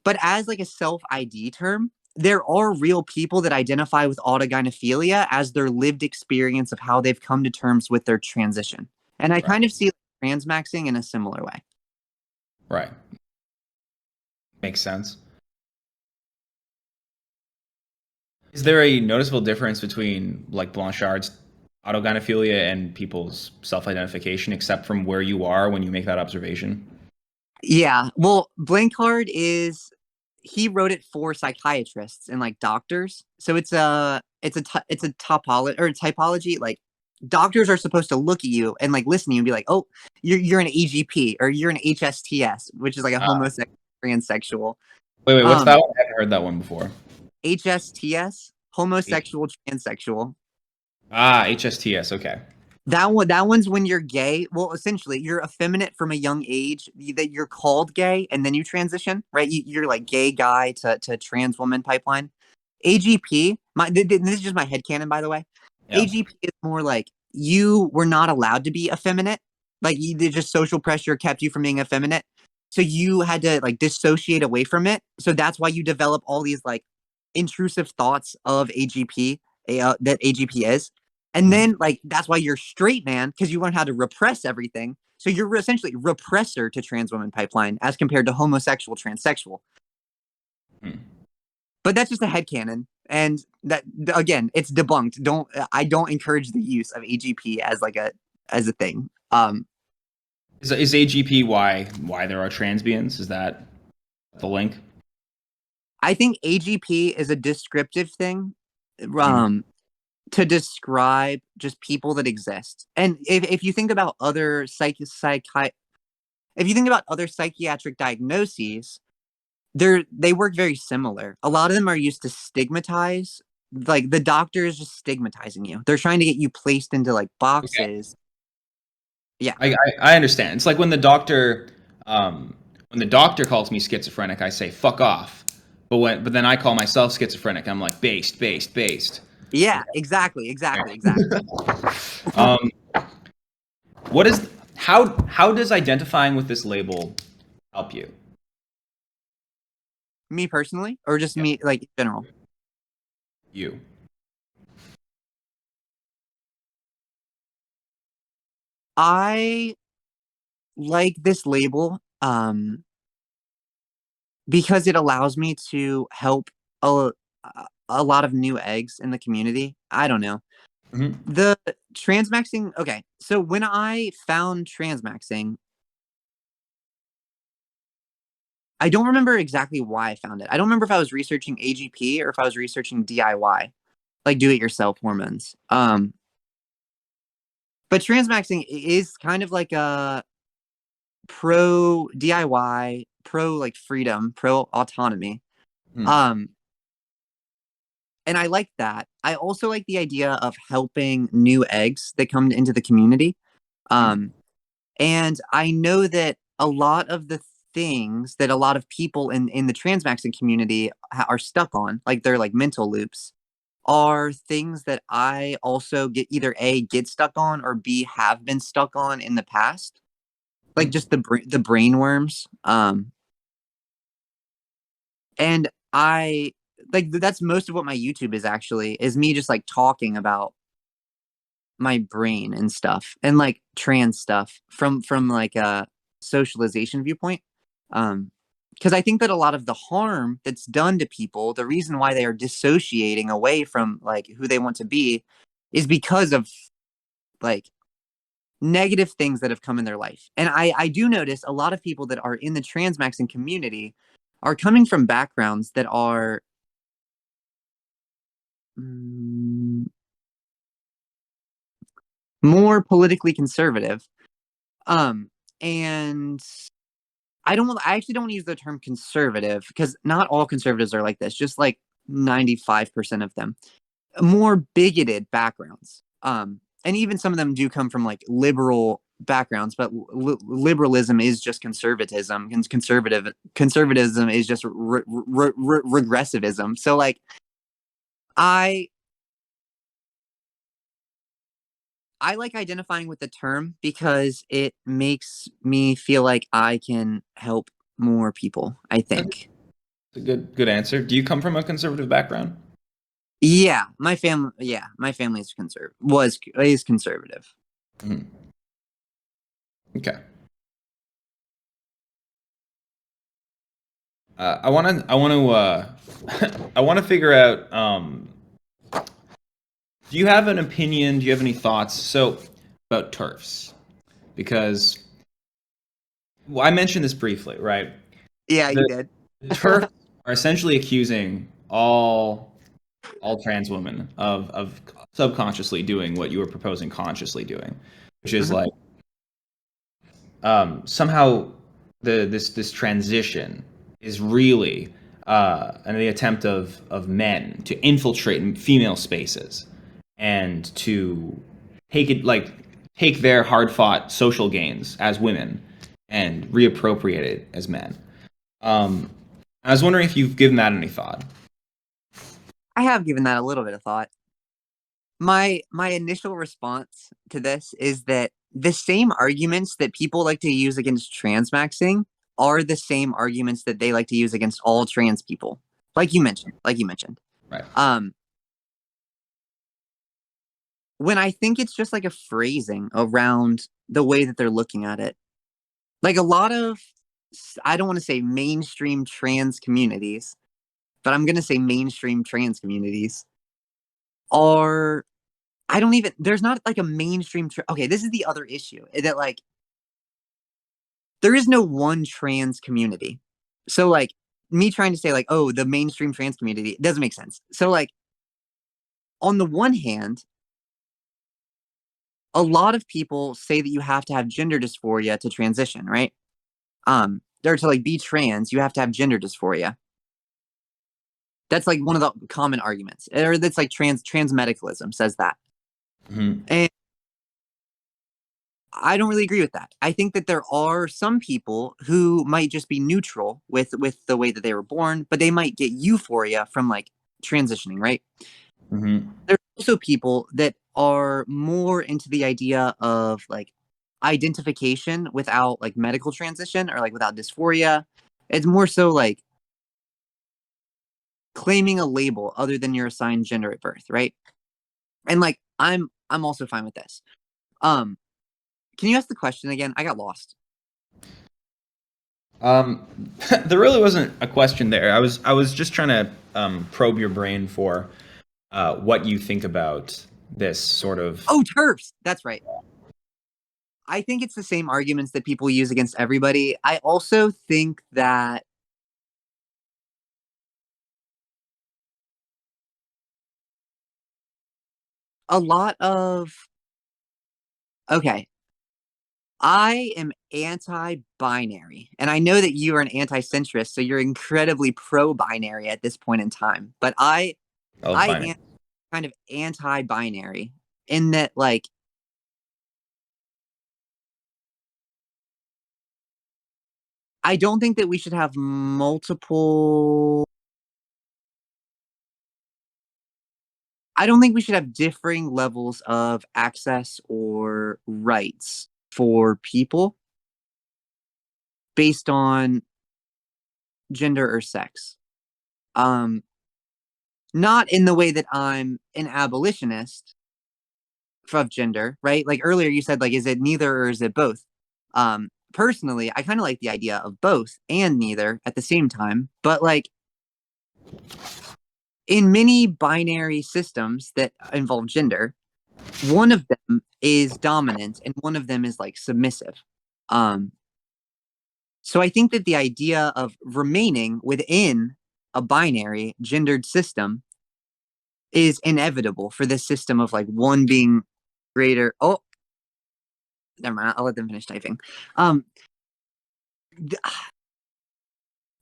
But as like a self ID term, there are real people that identify with autogynephilia as their lived experience of how they've come to terms with their transition. And I Right. kind of see transmaxing in a similar way. Right. Makes sense. Is there a noticeable difference between like Blanchard's autogynephilia and people's self-identification, except from where you are when you make that observation? Yeah. Well, Blankard is he wrote it for psychiatrists and like doctors. So it's a topology or a typology. Like doctors are supposed to look at you and like listen to you and be like, oh, you're an AGP or you're an HSTS, which is like a Uh, homosexual transsexual. wait, what's Um, that one? I haven't heard that one before. HSTS, H- homosexual transsexual. HSTS. Okay. That one's when you're gay. Well, essentially, you're effeminate from a young age. That you're called gay, and then you transition, right? You're like gay guy to trans woman pipeline. AGP, this is just my headcanon, by the way. Yeah. AGP is more like you were not allowed to be effeminate. Like just social pressure kept you from being effeminate. So you had to like dissociate away from it. So that's why you develop all these like intrusive thoughts of AGP, that AGP is. And Mhm. then like that's why you're straight man, because you learn how to repress everything. So you're essentially repressor to trans woman pipeline as compared to homosexual transsexual. Hmm. But that's just a headcanon. And that again, it's debunked. I don't encourage the use of AGP as like a thing. Is AGP why there are transbians? Is that the link? I think AGP is a descriptive thing. Mhm. Um, to describe just people that exist. And if you think about other if you think about other psychiatric diagnoses, they work very similar. A lot of them are used to stigmatize. Like the doctor is just stigmatizing you. They're trying to get you placed into like Okay. boxes. Yeah. I understand. It's like when the doctor calls me schizophrenic, I say fuck off. But then I call myself schizophrenic. I'm like based. Yeah, exactly. Um, what is how does identifying with this label help you? Me personally, or just Yeah, me, like, in general? you. I like this label because it allows me to help a, a lot of new eggs in the community. I don't know. Hmm. The transmaxing, okay. So when I found transmaxing, I don't remember exactly why I found it. I don't remember if I was researching AGP or if I was researching DIY, like do it yourself hormones. But transmaxing is kind of like a pro DIY, pro like freedom, pro autonomy. Hmm. Um, and I like that. I also like the idea of helping new eggs that come into the community. Um, and I know that a lot of the things that a lot of people in the transmaxing community are stuck on, like they're like mental loops, are things that I also get A, get stuck on, or B, have been stuck on in the past. Like just the brain worms. And I like that's most of what my YouTube is actually, is me just like talking about my brain and stuff, and like trans stuff from like a socialization viewpoint. Because I think that a lot of the harm that's done to people, the reason why they are dissociating away from like who they want to be, is because of like negative things that have come in their life. And I do notice a lot of people that are in the transmaxing community are coming from backgrounds that are mm, more politically conservative. And I actually don't use the term conservative because not all conservatives are like this, just like 95% of them. More bigoted backgrounds. And even some of them do come from like liberal backgrounds, but liberalism is just conservatism, and conservatism is just regressivism. So like I I like identifying with the term because it makes me feel like I can help more people, I think. A good answer. Do you come from a conservative background? My family is conservative. Mhm. Okay. I want to figure out. Do you have an opinion? Do you have any thoughts? So about TERFs, because well, I mentioned this briefly, right? Yeah, you The did. TERFs are essentially accusing all trans women of subconsciously doing what you were proposing consciously doing, which is Mhm. like somehow this transition is really an attempt of men to infiltrate female spaces and to take their hard fought social gains as women and reappropriate it as men. Um, I was wondering if you've given that any thought. I have given that a little bit of thought. My initial response to this is that the same arguments that people like to use against transmaxing are the same arguments that they like to use against all trans people. Like you mentioned. Right. Um, when I think it's just like a phrasing around the way that they're looking at it. Like a lot of, I don't want to say mainstream trans communities, but I'm going to say mainstream trans communities are, I don't even, there's not like a mainstream, okay, this is the other issue that like, there is no one trans community. So like, me trying to say like, oh, the mainstream trans community doesn't make sense. So like, on the one hand, a lot of people say that you have to have gender dysphoria to transition, right? Or to like be trans, you have to have gender dysphoria. That's like one of the common arguments, or that's like trans medicalism says that. Hmm. And I don't really agree with that. I think that there are some people who might just be neutral with the way that they were born, but they might get euphoria from like transitioning, right? Mm-hmm. There's also people that are more into the idea of like identification without like medical transition or like without dysphoria. It's more so like claiming a label other than your assigned gender at birth, right? And like I'm also fine with this. Um, can you ask the question again? I got lost. Um, there really wasn't a question there. I was just trying to probe your brain for what you think about this sort of. Oh, TERFs. That's right. I think it's the same arguments that people use against everybody. I also think that a lot of okay, I am anti-binary, and I know that you are an anti-centrist, so you're incredibly pro-binary at this point in time. But Oh, I binary. am kind of anti-binary in that, like, I don't think that we should have multiple. I don't think we should have differing levels of access or rights for people based on gender or sex. Um, Not in the way that I'm an abolitionist of gender, right? Like earlier you said, like, is it neither or is it both? Personally, I kind of like the idea of both and neither at the same time, but like in many binary systems that involve gender, one of them is dominant and one of them is like submissive. Um, so I think that the idea of remaining within a binary gendered system is inevitable for this system of like one being greater. Oh, never mind. I'll let them finish typing. Um,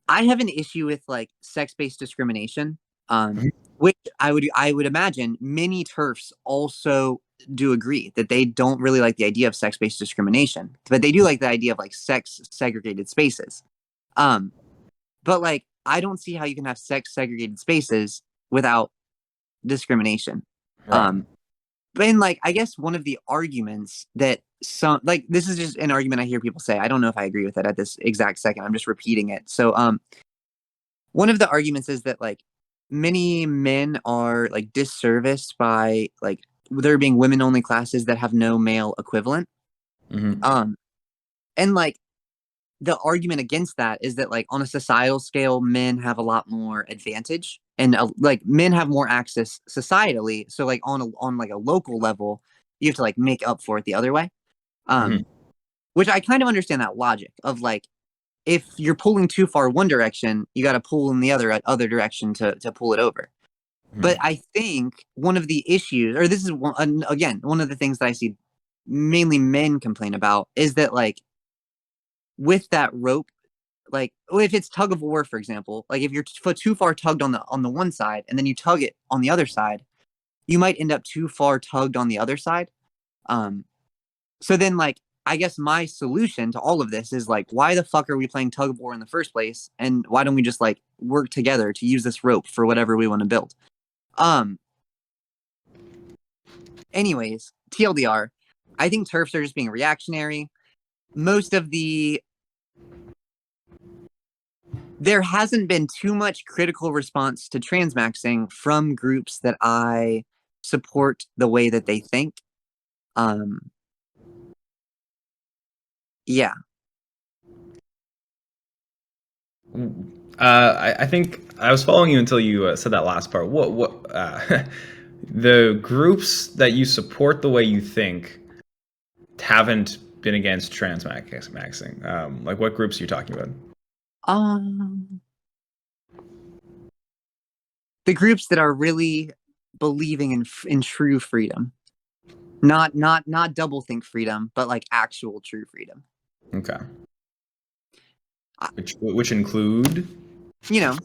I have an issue with like sex-based discrimination, Mhm. which I would imagine many TERFs also do agree that they don't really like the idea of sex-based discrimination, but they do like the idea of like sex segregated spaces. Um, but like I don't see how you can have sex segregated spaces without discrimination. Right. Um, and like I guess one of the arguments that some like this is just an argument I hear people say. I don't know if I agree with it at this exact second. I'm just repeating it. So one of the arguments is that like many men are like disserviced by like there being women only classes that have no male equivalent. Mm-hmm. Um and like the argument against that is that like on a societal scale men have a lot more advantage and like men have more access societally, so like on like a local level you have to like make up for it the other way. Mm-hmm. um which I kind of understand that logic of like if you're pulling too far one direction you got to pull in the other direction to pull it over. But Mm-hmm. I think one of the issues, or this is one, again one of the things that I see mainly men complain about, is that like with that rope, like if it's tug of war, for example, like if you're too far tugged on the one side and then you tug it on the other side, you might end up too far tugged on the other side. Um, so then like I guess my solution to all of this is like, why the fuck are we playing tug of war in the first place? And why don't we just like work together to use this rope for whatever we want to build? Um, Anyways, TLDR, I think TERFs are just being reactionary. Most of the There hasn't been too much critical response to transmaxxing from groups that I support the way that they think. Um, yeah. I think I was following you until you said that last part. What the groups that you support the way you think haven't been against transmaxxing. Like what groups are you talking about? Um, the groups that are really believing in true freedom, not double think freedom, but like actual true freedom. Okay. I, Which include. you know,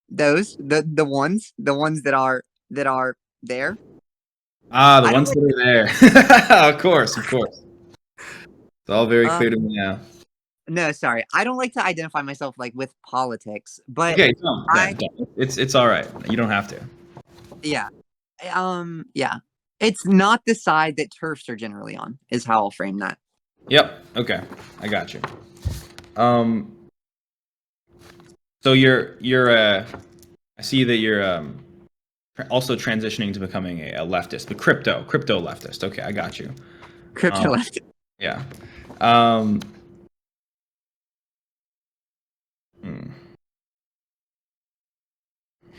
those the ones that are there. Ah, the I don't ones like that are there. Of course, of course. It's all very Uh, clear to me now. no, sorry. I don't like to identify myself like with politics, but Okay, no, I, it's all right. You don't have to. yeah, yeah. It's not the side that TERFs are generally on, is how I'll frame that. Yep. Okay, I got you. Um, so you're I see that you're also transitioning to becoming a leftist, the crypto leftist. Okay, I got you. Crypto Um, left. yeah. Um, hmm.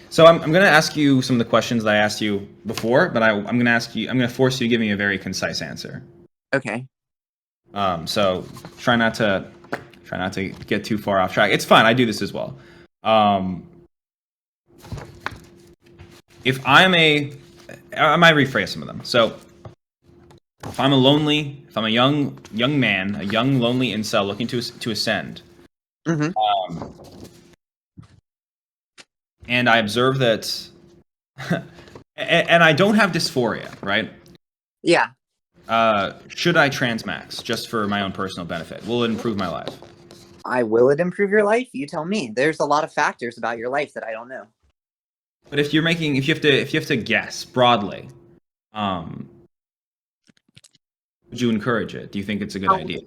So I'm going to ask you some of the questions that I asked you before, but I'm going to ask you. I'm going to force you to give me a very concise answer. Okay. So try not to get too far off track. It's fine. I do this as well. Um, if I'm a, I might rephrase some of them. So if I'm a young man, a young lonely incel looking to ascend, Mm-hmm. and I observe that, and I don't have dysphoria, right? Yeah. Should I transmax just for my own personal benefit? Will it improve my life? Will it improve your life? You tell me. There's a lot of factors about your life that I don't know. But if you have to guess broadly, um, would you encourage it? Do you think it's a good idea?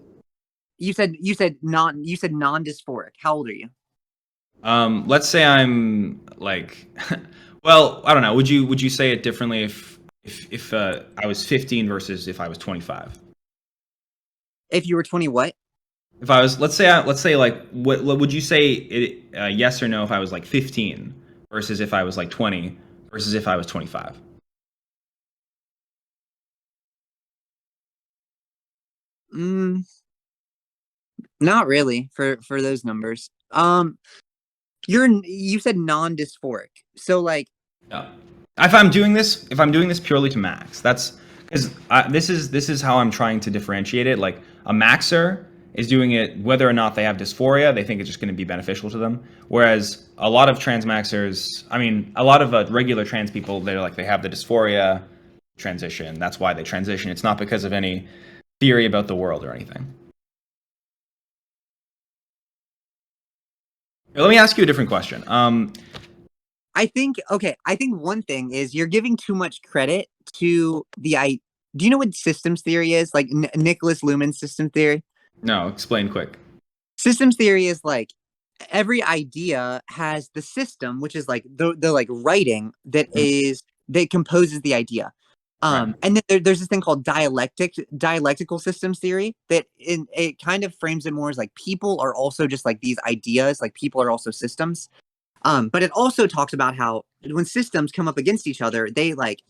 You said non-dysphoric. How old are you? Let's say I'm like, well, I don't know. Would you say it differently if I was 15 versus if I was 25? If you were 20, what? If I was, let's say like, what would you say it, yes or no if I was like 15 versus if I was like 20 versus if I was 25? Mm, not really for those numbers. You said non-dysphoric. So like, Yeah. If I'm doing this purely to max, that's because this is how I'm trying to differentiate it. Like a maxer is doing it whether or not they have dysphoria, they think it's just going to be beneficial to them. Whereas a lot of transmaxers, I mean, a lot of regular trans people, they're like they have the dysphoria transition. That's why they transition. It's not because of any theory about the world or anything. Let me ask you a different question. I think okay. I think one thing is you're giving too much credit to the I. Do you know what systems theory is? Like Nicholas Luhmann's system theory. No, explain quick. Systems theory is like every idea has the system, which is like the like writing that composes the idea. Right. And then there's this thing called dialectical systems theory that it kind of frames it more as like people are also just like these ideas, like people are also systems. But it also talks about how when systems come up against each other, they like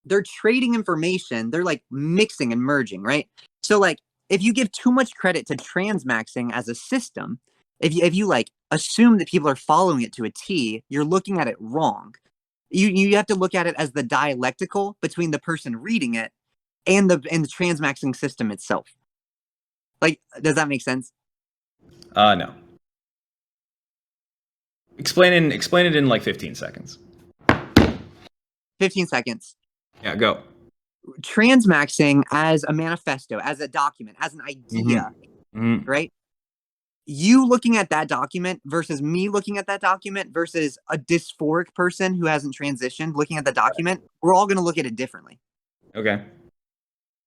they're trading information, they're like mixing and merging, right? So like if you give too much credit to transmaxing as a system, if you like assume that people are following it to a T, you're looking at it wrong. You have to look at it as the dialectical between the person reading it and the transmaxing system itself. Like, does that make sense? No. Explain it in like 15 seconds. 15 seconds. Yeah, go. Transmaxing as a manifesto, as a document, as an Mm-hmm. idea, Mm-hmm. right? You looking at that document versus me looking at that document versus a dysphoric person who hasn't transitioned looking at the document, we're all going to look at it differently Okay.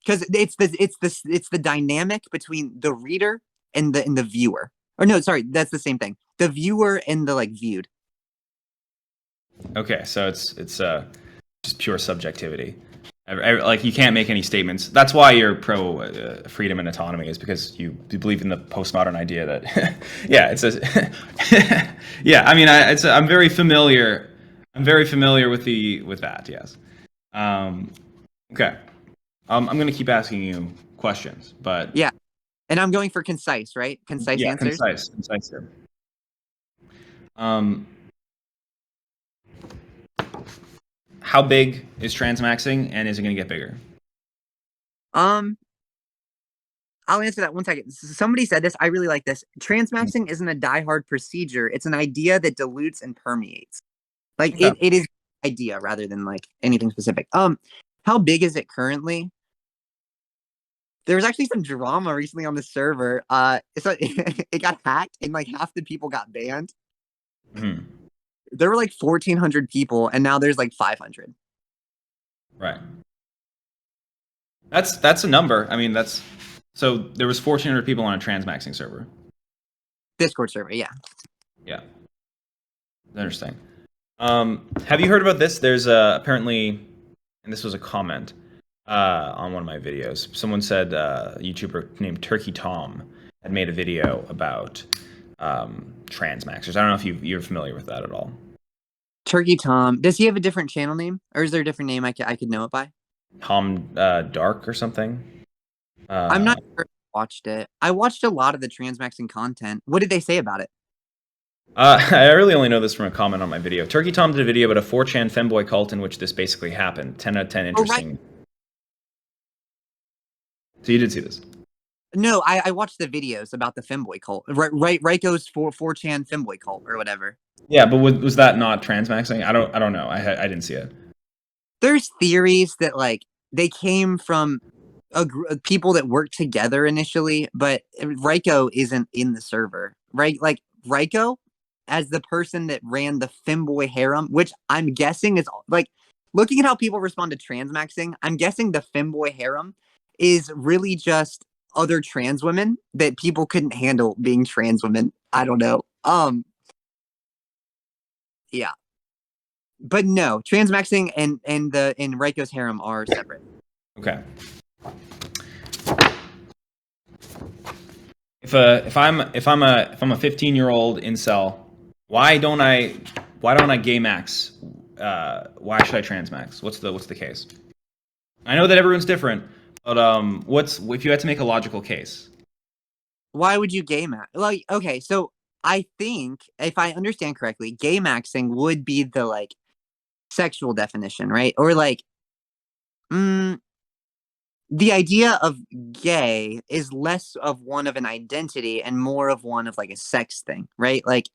because it's the dynamic between the reader and the viewer. Or no, sorry, that's the same thing. The viewer and the like viewed. Okay. So it's just pure subjectivity. Like you can't make any statements. That's why you're pro freedom and autonomy, is because you believe in the postmodern idea that yeah, it's a yeah. I mean, I'm very familiar. I'm very familiar with that. Yes. Um, okay. I'm gonna keep asking you questions, but Yeah. And I'm going for concise, right? Concise yeah, answers. concise here. Um, how big is transmaxing, and is it gonna get bigger? Um, I'll answer that one second. Somebody said this. I really like this. Transmaxing isn't a diehard procedure. It's an idea that dilutes and permeates. Like Okay. it is idea rather than like anything specific. How big is it currently? There was actually some drama recently on the server. So it got hacked and like half the people got banned. Mhm. There were like 1,400 people, and now there's like 500. Right. That's a number. I mean, so there was 1,400 people on a transmaxxing server. Discord server, yeah. Yeah. Interesting. Have you heard about this? There's apparently, and this was a comment on one of my videos. Someone said a YouTuber named Turkey Tom had made a video about transmaxxers. I don't know if you're familiar with that at all. Turkey Tom, does he have a different channel name, or is there a different name I could know it by? Tom Dark or something. I'm not sure if I watched it. I watched a lot of the transmaxing content. What did they say about it? I really only know this from a comment on my video. Turkey Tom did a video about a 4chan femboy cult in which this basically happened. 10 out of 10 interesting. Oh, right. So you did see this? No, I watched the videos about the femboy cult. Right, Raikos 4chan femboy cult or whatever. Yeah, but was that not transmaxing? I don't know. I didn't see it. There's theories that like they came from people that worked together initially, but Raiko isn't in the server, right? Like Raiko, as the person that ran the femboy harem, which I'm guessing is like looking at how people respond to transmaxing, I'm guessing the femboy harem is really just other trans women that people couldn't handle being trans women. I don't know. Yeah. But no, transmaxing and Raiko's harem are separate. Okay. If I'm a 15-year-old incel, why don't I gaymax? Why should I transmaxx? What's the case? I know that everyone's different, but what's if you had to make a logical case? Why would you gaymax? Like, okay, so I think if I understand correctly, gaymaxing would be the like sexual definition, right? Or like, the idea of gay is less of one of an identity and more of one of like a sex thing, right? Like,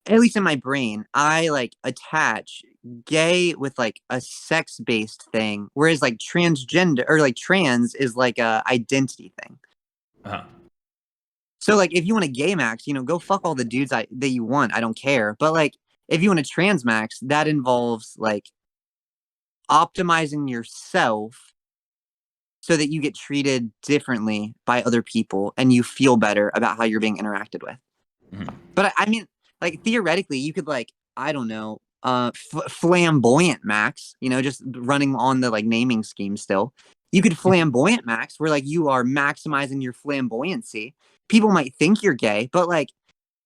at least in my brain, I like attach gay with like a sex based thing, whereas like transgender or like trans is like a identity thing. Uh-huh. So like if you want to gay max, go fuck all the dudes that you want. I don't care. But like if you want to trans max, that involves like optimizing yourself so that you get treated differently by other people and you feel better about how you're being interacted with. Mm-hmm. But I mean, like theoretically, you could like, I don't know, flamboyant max, just running on the like naming scheme still. You could flamboyant max where like you are maximizing your flamboyancy. People might think you're gay, but like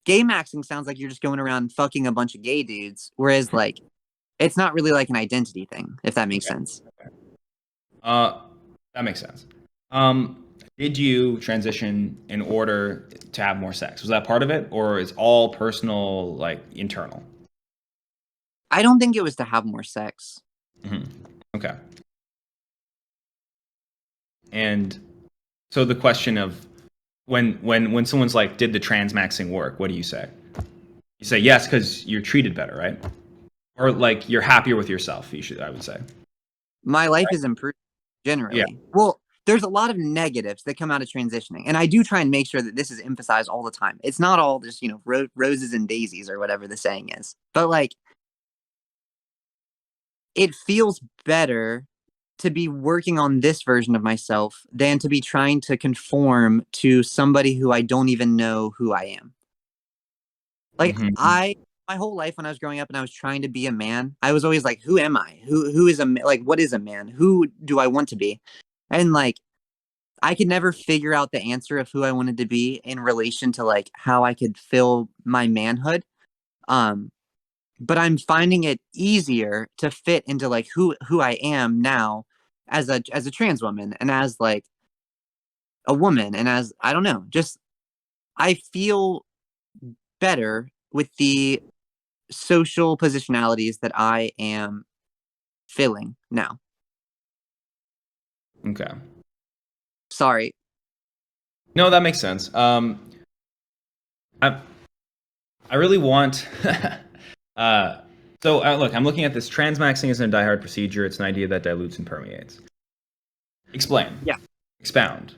gay maxing sounds like you're just going around fucking a bunch of gay dudes. Whereas like, it's not really like an identity thing, if that makes sense. That makes sense. Did you transition in order to have more sex? Was that part of it, or is all personal, like internal? I don't think it was to have more sex. Mm-hmm. Okay. And so the question of when someone's like, did the transmaxing work? What do you say? You say yes because you're treated better, right? Or like you're happier with yourself. I would say. My life is improved generally. Yeah. Well, there's a lot of negatives that come out of transitioning, and I do try and make sure that this is emphasized all the time. It's not all just roses and daisies or whatever the saying is, but like it feels better to be working on this version of myself than to be trying to conform to somebody who I don't even know who I am. Like my whole life when I was growing up and I was trying to be a man, I was always like, who am I? Who is what is a man? Who do I want to be? And like, I could never figure out the answer of who I wanted to be in relation to like how I could fill my manhood. But I'm finding it easier to fit into like who I am now as a trans woman and as like a woman and as I don't know, just I feel better with the social positionalities that I am filling now. Okay. Sorry. No, that makes sense. I really want. So look, I'm looking at this. Transmaxing isn't a diehard procedure. It's an idea that dilutes and permeates. Explain. Yeah. Expound.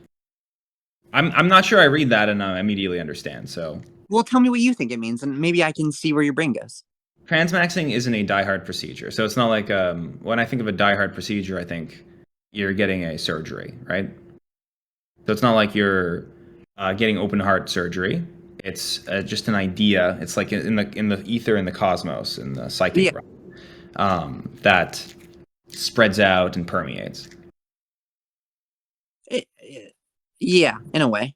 I'm not sure I read that and I immediately understand. So, Well, tell me what you think it means, and maybe I can see where your brain goes. transmaxing isn't a die-hard procedure. So it's not like when I think of a die-hard procedure, I think you're getting a surgery, right? So it's not like you're getting open heart surgery. It's just an idea. It's like in the ether, in the cosmos, in the psychic Yeah. realm, that spreads out and permeates. Yeah, in a way.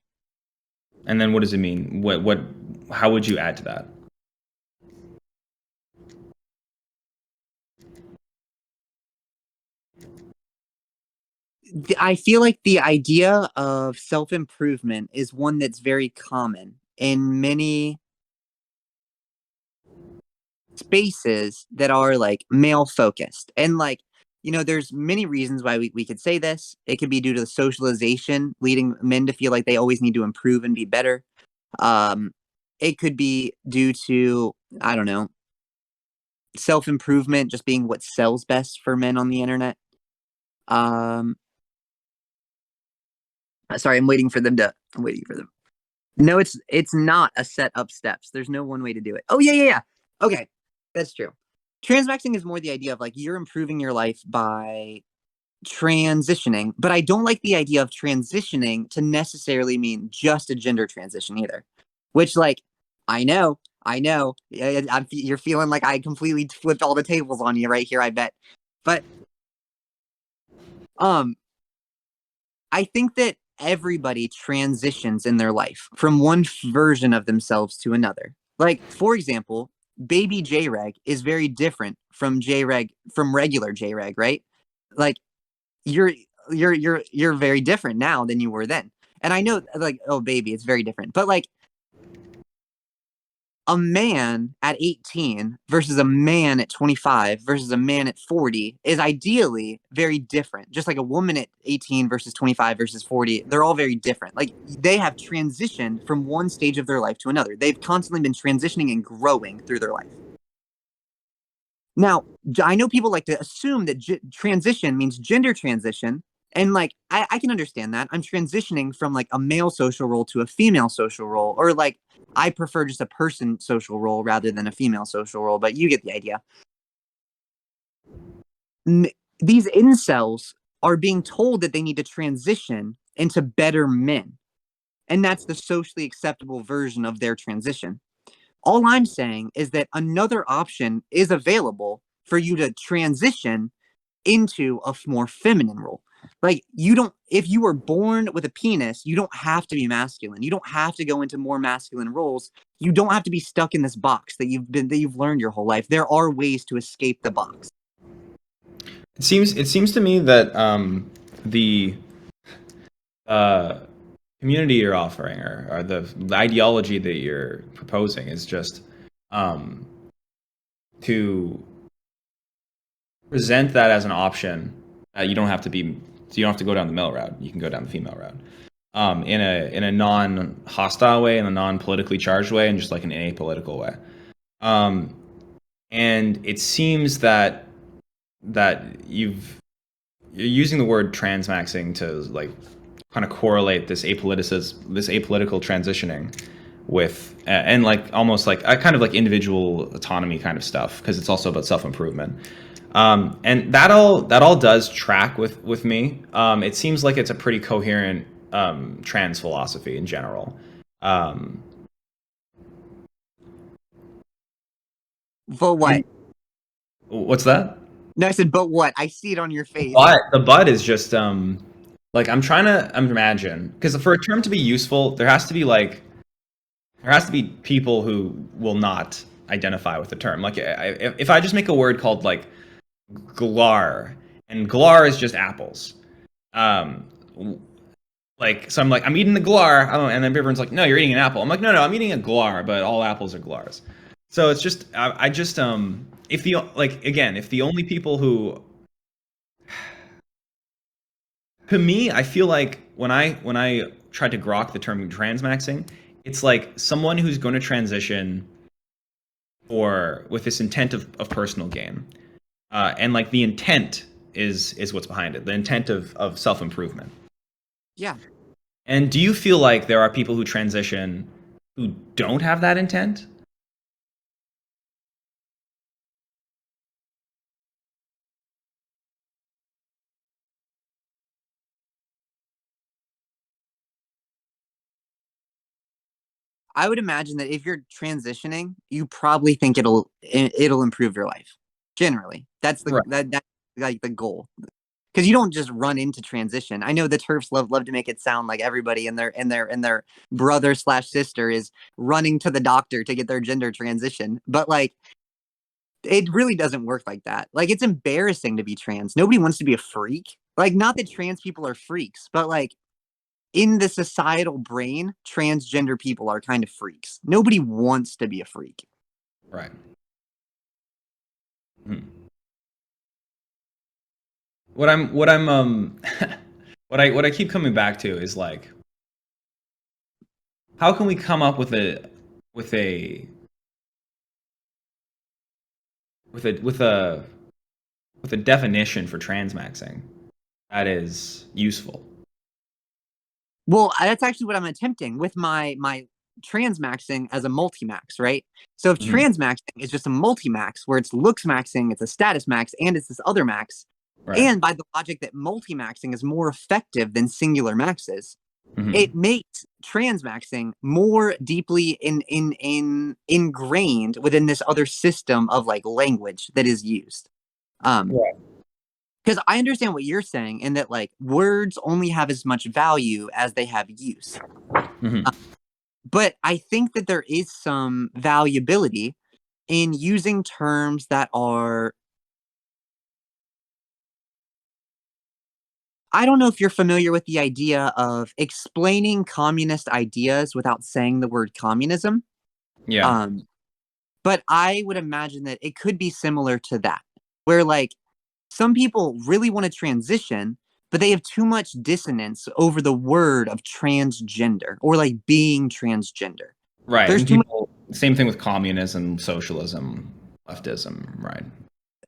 And then what does it mean? How would you add to that? I feel like the idea of self-improvement is one that's very common in many spaces that are like male focused. And like, there's many reasons why we could say this. It could be due to the socialization, leading men to feel like they always need to improve and be better. It could be due to, I don't know, self-improvement just being what sells best for men on the internet. Um, sorry, I'm waiting for them. No, it's not a set of steps. There's no one way to do it. Oh yeah. Okay, that's true. Transmaxing is more the idea of like you're improving your life by transitioning, but I don't like the idea of transitioning to necessarily mean just a gender transition either. Which like I know, you're feeling like I completely flipped all the tables on you right here. I bet, but I think that everybody transitions in their life from one version of themselves to another. Like, for example, baby jReg is very different from regular jReg, right? Like, you're you're very different now than you were then. And I know, like, oh baby, it's very different. But like, a man at 18 versus a man at 25 versus a man at 40 is ideally very different. Just like a woman at 18 versus 25 versus 40, they're all very different. Like they have transitioned from one stage of their life to another. They've constantly been transitioning and growing through their life. Now, I know people like to assume that transition means gender transition. And like, I can understand that. I'm transitioning from like a male social role to a female social role, or like, I prefer just a person social role rather than a female social role, but you get the idea. These incels are being told that they need to transition into better men. And that's the socially acceptable version of their transition. All I'm saying is that another option is available for you to transition into a more feminine role. Like you don't, if you were born with a penis, you don't have to be masculine. You don't have to go into more masculine roles. You don't have to be stuck in this box that you've learned your whole life. There are ways to escape the box. It seems to me that the community you're offering or the ideology that you're proposing is just to present that as an option. You don't have to go down the male route. You can go down the female route. In a non-hostile way, in a non-politically charged way, and just like an apolitical way. And it seems that you're using the word transmaxxing to like kind of correlate this apolitical transitioning with and like almost like a kind of like individual autonomy kind of stuff, because it's also about self-improvement. And that all does track with me. It seems like it's a pretty coherent trans philosophy in general. But what? What's that? No, I said, but what? I see it on your face. But the but is just like I'm trying to imagine, because for a term to be useful, there has to be people who will not identify with the term. Like if I just make a word called like Glar, and Glar is just apples. Like so I'm like I'm eating the Glar, and then everyone's like, no, you're eating an apple. I'm like, no, I'm eating a Glar, but all apples are Glars. So it's just I just if the only people who, to me, I feel like when I try to grok the term transmaxing, it's like someone who's going to transition with this intent of personal gain, and like the intent is what's behind it. The intent of self-improvement. Yeah. And do you feel like there are people who transition who don't have that intent? I would imagine that if you're transitioning, you probably think it'll improve your life. Generally, that's Right. that's like the goal. Because you don't just run into transition. I know the TERFs love to make it sound like everybody and their brother slash sister is running to the doctor to get their gender transition, but like it really doesn't work like that. Like it's embarrassing to be trans. Nobody wants to be a freak. Like not that trans people are freaks, but like in the societal brain, transgender people are kind of freaks. Nobody wants to be a freak. Right. Hmm. What I'm what I keep coming back to is like, how can we come up with a with a with a with a with a definition for transmaxing that is useful? Well, that's actually what I'm attempting with my transmaxxing as a multi-max, right? So if Hmm. transmaxxing is just a multi-max where it's looks maxing, it's a status max, and it's this other max, Right. and by the logic that multi-maxing is more effective than singular maxes, Hmm. it makes transmaxing more deeply ingrained within this other system of like language that is used. Right. Because I understand what you're saying in that like words only have as much value as they have use. Hmm. But I think that there is some valuability in using terms that are. I don't know if you're familiar with the idea of explaining communist ideas without saying the word communism. Yeah. Um, but I would imagine that it could be similar to that, where like some people really want to transition, but they have too much dissonance over the word of transgender or like being transgender. Right. There's And too much. people, same thing with communism, socialism, leftism. Right.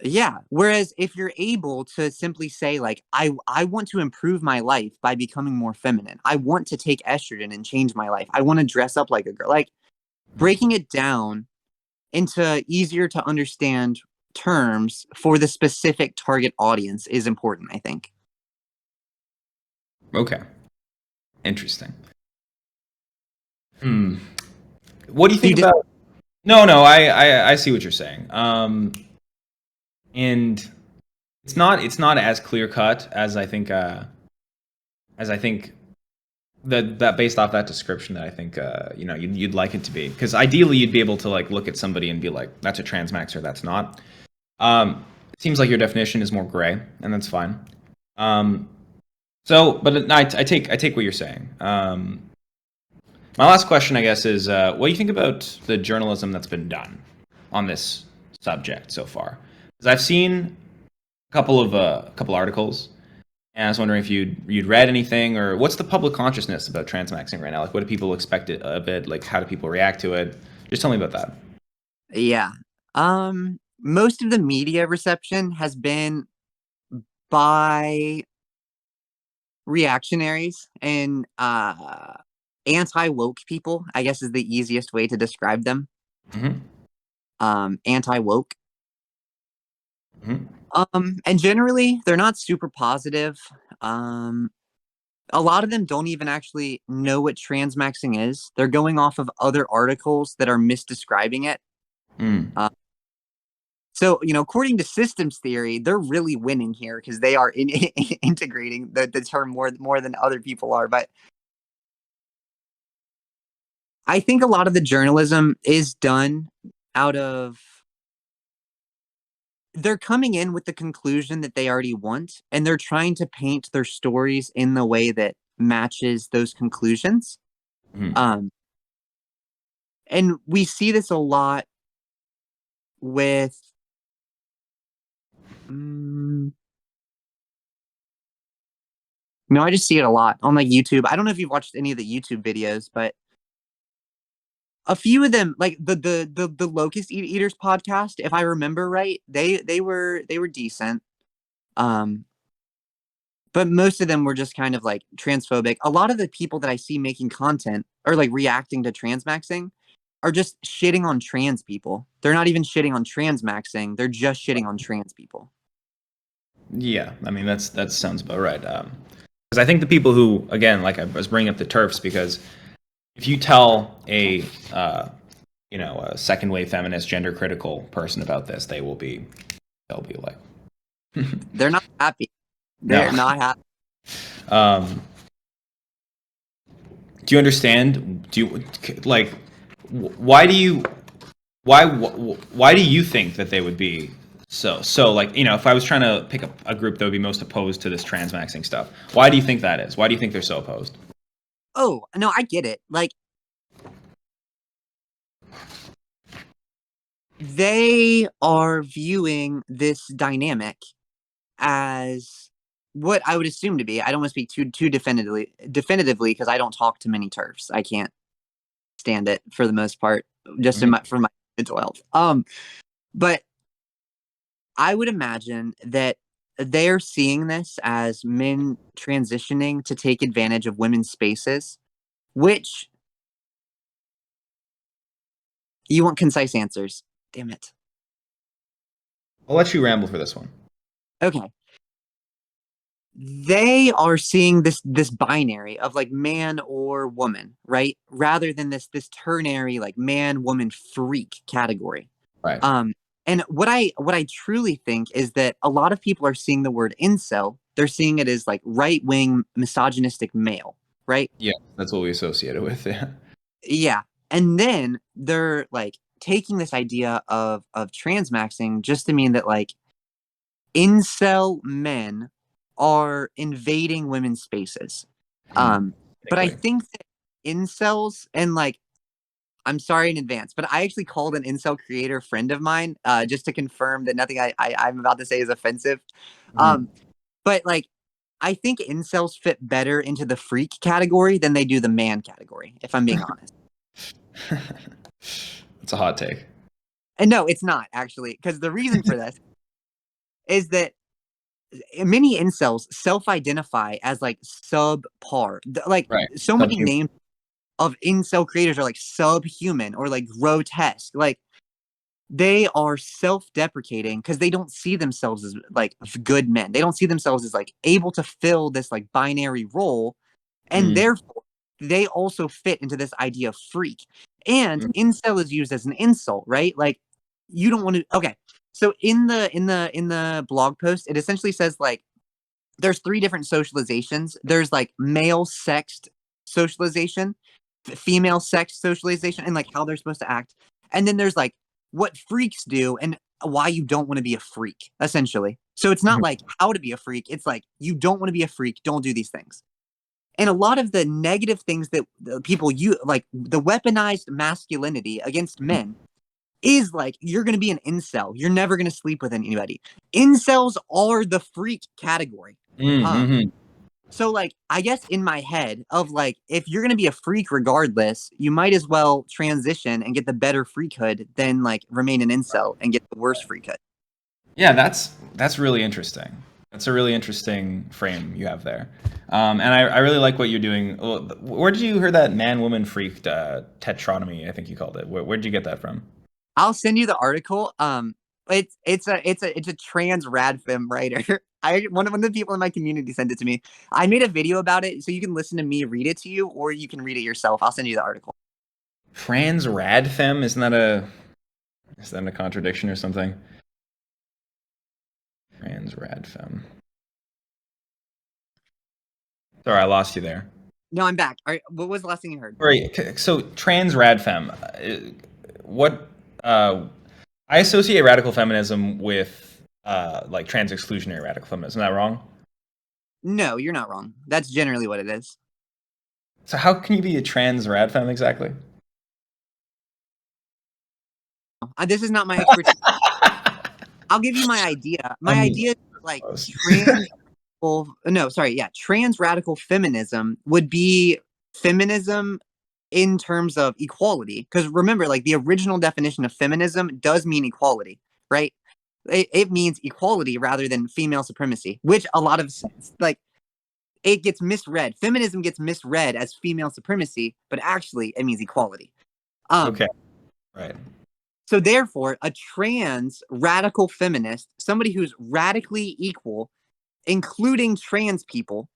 Yeah. Whereas if you're able to simply say, like, I want to improve my life by becoming more feminine. I want to take estrogen and change my life. I want to dress up like a girl. Like breaking it down into easier to understand terms for the specific target audience is important, I think. Okay. Interesting. Hmm. What do you Do think you just about? No, no. I see what you're saying. And it's not as clear cut as I think that based off that description that I think you'd like it to be, because ideally you'd be able to like look at somebody and be like, that's a transmaxer, that's not. It seems like your definition is more gray, and that's fine. Um, but I take what you're saying. My last question, I guess, is what do you think about the journalism that's been done on this subject so far? Because I've seen a couple articles, and I was wondering if you'd read anything, or what's the public consciousness about transmaxing right now? Like, what do people expect of it? Like, how do people react to it? Just tell me about that. yeah. Most of the media reception has been by reactionaries and anti-woke people, I guess is the easiest way to describe them. Hmm. Anti-woke. Hmm. And generally they're not super positive. Um, a lot of them don't even actually know what transmaxing is. They're going off of other articles that are misdescribing it. Mm. Uh, so, according to systems theory, they're really winning here because they are integrating the term more than other people are. But I think a lot of the journalism is done out of they're coming in with the conclusion that they already want, and they're trying to paint their stories in the way that matches those conclusions. Mm. Um, and we see this a lot with. Mm, no, I just see it a lot on like YouTube. I don't know if you've watched any of the YouTube videos, but a few of them, like the Locust Eaters podcast, if I remember right, they were decent. But most of them were just kind of like transphobic. A lot of the people that I see making content or like reacting to transmaxxing are just shitting on trans people. They're not even shitting on transmaxxing. They're just shitting on trans people. Yeah, I mean that sounds about right. Because I think the people who, again, like I was bringing up the TERFs, because if you tell a a second wave feminist, gender critical person about this, they'll be like, They're not happy. no. They're not happy. Do you understand? Do you like? Why do you? Why do you think that they would be so like, if I was trying to pick a group that would be most opposed to this transmaxing stuff, why do you think that is? Why do you think they're so opposed? Oh, no, I get it. Like, they are viewing this dynamic as what I would assume to be. I don't want to speak too definitively because I don't talk to many TERFs. I can't stand it for the most part, just for my mental health. But I would imagine that they're seeing this as men transitioning to take advantage of women's spaces, which you want concise answers. Damn it. I'll let you ramble for this one. Okay. They are seeing this binary of like man or woman, right? Rather than this ternary like man woman freak category. Right. And what I truly think is that a lot of people are seeing the word incel. They're seeing it as like right wing misogynistic male, right? Yeah, that's what we associate it with. Yeah. Yeah. And then they're like taking this idea of transmaxing just to mean that like incel men are invading women's spaces. But I think that incels and like, I'm sorry in advance, but I actually called an incel creator friend of mine just to confirm that nothing I'm about to say is offensive. But like, I think incels fit better into the freak category than they do the man category, if I'm being honest. It's a hot take. And no, it's not actually, because the reason for this is that many incels self-identify as like subpar. Like Right. so many names of incel creators are like subhuman or like grotesque. Like they are self-deprecating because they don't see themselves as like good men. They don't see themselves as like able to fill this like binary role, and therefore they also fit into this idea of freak. And incel is used as an insult, right? Like you don't want to. Okay, so in the blog post, it essentially says like there's 3 different socializations. There's like male sexed socialization, female sex socialization, and like how they're supposed to act. And then there's like what freaks do and why you don't want to be a freak, essentially. So it's not like how to be a freak. It's like you don't want to be a freak. Don't do these things. And a lot of the negative things that people use, like the weaponized masculinity against men, is like you're going to be an incel. You're never going to sleep with anybody. Incels are the freak category. So like I guess in my head of like if you're going to be a freak regardless, you might as well transition and get the better freakhood than like remain an incel and get the worst freakhood. Yeah, that's really interesting. That's a really interesting frame you have there. And I really like what you're doing. Where did you hear that man-woman freak tetronomy, I think you called it? Where did you get that from? I'll send you the article. It's a trans radfem writer. One of the people in my community sent it to me. I made a video about it, so you can listen to me read it to you, or you can read it yourself. I'll send you the article. Trans radfem? Isn't that a contradiction or something? Trans radfem. Sorry, I lost you there. No, I'm back. All right, what was the last thing you heard? Right. So trans radfem. What? I associate radical feminism with like trans exclusionary radical feminism. Is that wrong? No, you're not wrong. That's generally what it is. So how can you be a trans radfem exactly? This is not my expertise. I'll give you my idea. My idea is like trans radical feminism would be feminism in terms of equality. Because remember, like the original definition of feminism does mean equality, right? It means equality rather than female supremacy, which a lot of like it gets misread. Feminism gets misread as female supremacy, but actually it means equality. Okay. Right. So therefore, a trans radical feminist, somebody who's radically equal, including trans people,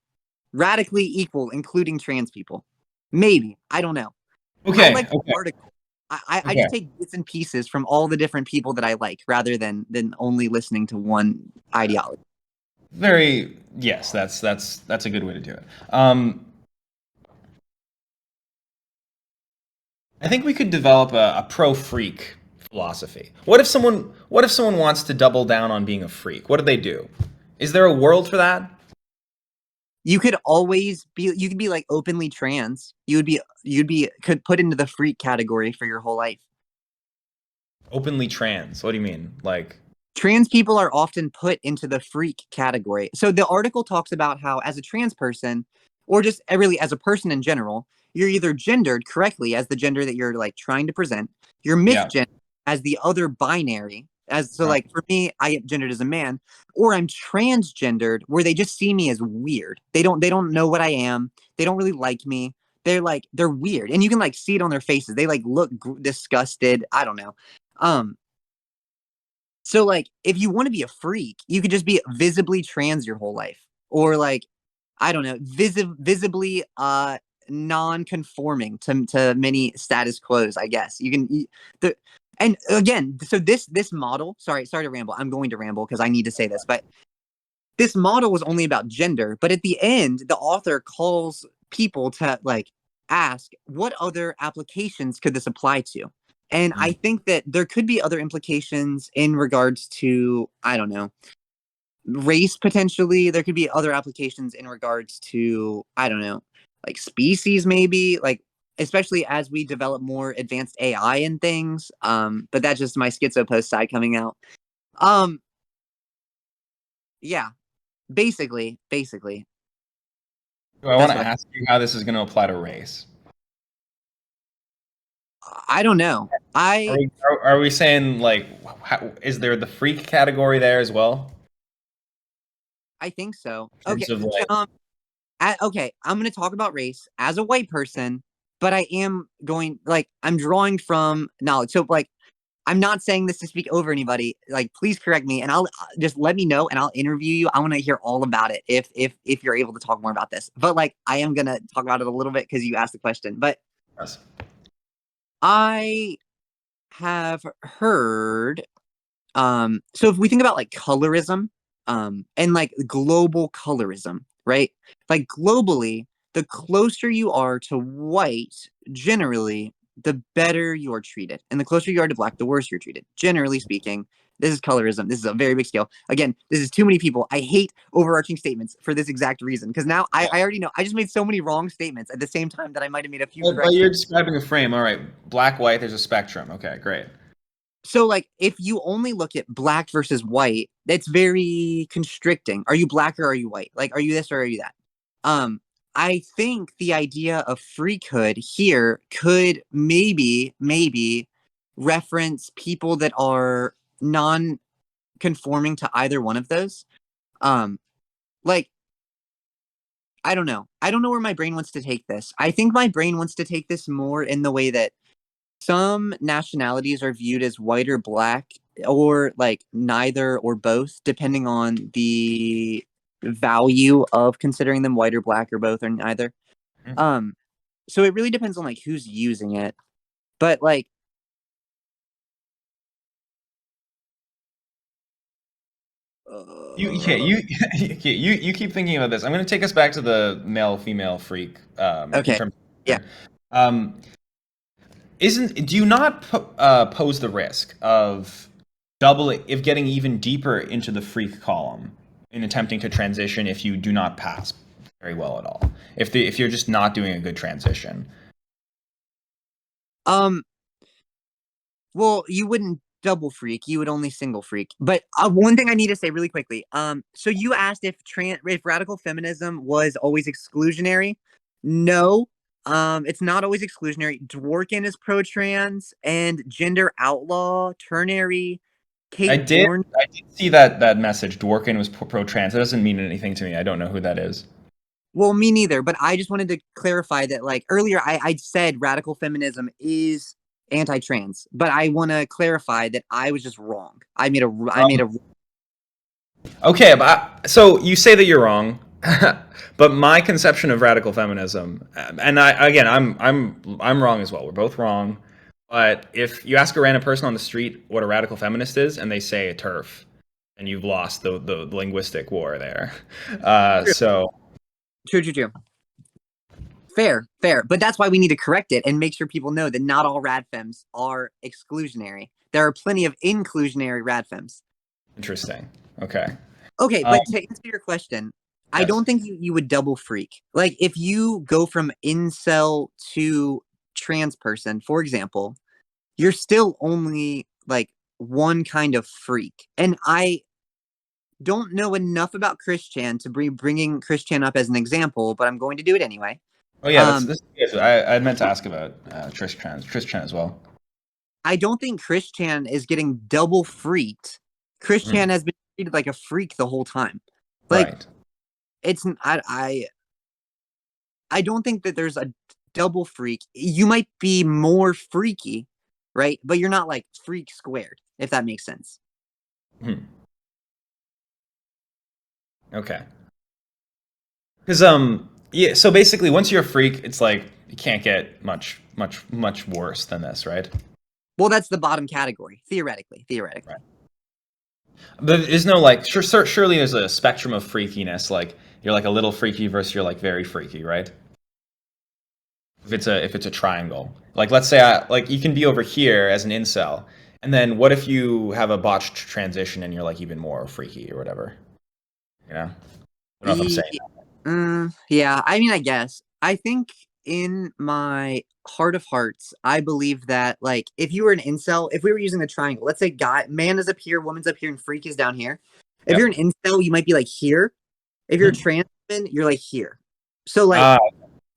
radically equal, including trans people. Maybe. I don't know. I Okay. like the Okay. article. I Okay. just take bits and pieces from all the different people that I like rather than only listening to one ideology. Very yes. That's a good way to do it. I think we could develop a pro freak philosophy. What if someone wants to double down on being a freak? What do they do? Is there a world for that? You could always be you could be like openly trans. You'd be could put into the freak category for your whole life. Openly trans. What do you mean? Like Trans people are often put into the freak category. So the article talks about how, as a trans person, or just really as a person in general, you're either gendered correctly as the gender that you're like trying to present, you're yeah. misgendered as the other binary. As so, Right. like for me, I get gendered as a man, or I'm transgendered, where they just see me as weird. They don't know what I am. They don't really like me. They're weird, and you can like see it on their faces. They like look disgusted. I don't know. Um, so like if you want to be a freak, you could just be visibly trans your whole life. Or like, I don't know, visibly non-conforming to many status quos, I guess. The and again, so this model, sorry to ramble. I'm going to ramble because I need to say this, but this model was only about gender, but at the end, the author calls people to like ask what other applications could this apply to? And I Mm. think that there could be other implications in regards to, I don't know, race potentially. There could be other applications in regards to, I don't know, like species maybe, like especially as we develop more advanced AI and things. But that's just my schizo post side coming out. Um, yeah, basically, So I want that's to what ask you how this is going to apply to race. I don't know. Are we saying like is there the freak category there as well? I think so. In Okay, terms of like okay, I'm gonna talk about race as a white person, but I am going like I'm drawing from knowledge. So like I'm not saying this to speak over anybody. Like please correct me, and I'll just let me know, and I'll interview you. I want to hear all about it if you're able to talk more about this. But like I am gonna talk about it a little bit because you asked the question. But yes. I have heard so if we think about like colorism and like global colorism, right? Like globally, the closer you are to white, generally, the better you are treated, and the closer you are to black, the worse you're treated, generally speaking. This is colorism. This is a very big scale. Again, this is too many people. I hate overarching statements for this exact reason because now I already know I just made so many wrong statements at the same time that I might have made a few But correct. you're describing a frame. All right, black, white. There's a spectrum. Okay, great. So like if you only look at black versus white, that's very constricting. Are you black or are you white? Like are you this or are you that? I think the idea of freakhood here could maybe reference people that are non-conforming to either one of those. Um like I don't know. I don't know where my brain wants to take this. I think my brain wants to take this more in the way that some nationalities are viewed as white or black or like neither or both, depending on the value of considering them white or black or both or neither. Mhm. Um, so it really depends on like who's using it. But like You okay, you okay, you keep thinking about this. I'm going to take us back to the male female freak in okay. terms Yeah. of, isn't do you not pose the risk of doubling if getting even deeper into the freak column in attempting to transition if you do not pass very well at all if you're just not doing a good transition. Um well, you wouldn't double freak, you would only single freak. But one thing I need to say really quickly. So you asked if radical feminism was always exclusionary. No, it's not always exclusionary. Dworkin is pro-trans and gender outlaw, ternary. I Kate did. Born. I did see that message. Dworkin was pro-trans. It doesn't mean anything to me. I don't know who that is. Well, me neither, but I just wanted to clarify that, like, earlier I said radical feminism is anti-trans, but I want to clarify that I was just wrong. I made a Okay, but so you say that you're wrong, but my conception of radical feminism, and I'm wrong as well. We're both wrong. But if you ask a random person on the street what a radical feminist is, and they say a TERF, and you've lost the linguistic war there. So true. Fair. But that's why we need to correct it and make sure people know that not all radfems are exclusionary. There are plenty of inclusionary radfems. interesting. Okay. Okay, Um, but to answer your question, I yes. don't think you would double freak. Like, if you go from incel to trans person, for example, you're still only like one kind of freak. And I don't know enough about Christian to be bringing Christian up as an example, but I'm going to do it anyway. Oh yeah, Um, this. Yes, I meant to ask about Trish Chan as well. I don't think Christian is getting double freaked. Christian Mhm. has been treated like a freak the whole time. Like, Right. it's I don't think that there's a double freak. You might be more freaky, right? But you're not like freak squared, if that makes sense. Hmm. Okay. Because yeah, so basically once you're a freak, it's like you can't get much worse than this, right? Well, that's the bottom category, theoretically. Right. But there's no like surely there's a spectrum of freakiness. Like you're like a little freaky versus you're like very freaky, right? If it's a triangle. Like let's say like you can be over here as an incel, and then what if you have a botched transition and you're like even more freaky or whatever? You know? I don't know if I'm E- saying that. yeah, I mean, I guess. I think in my heart of hearts, I believe that, like, if you were an incel, if we were using the triangle, let's say man is up here, woman's up here, and freak is down here. If you're Yep. an incel, you might be like here. If you're a Hmm. trans woman, you're like here. So, like, Uh,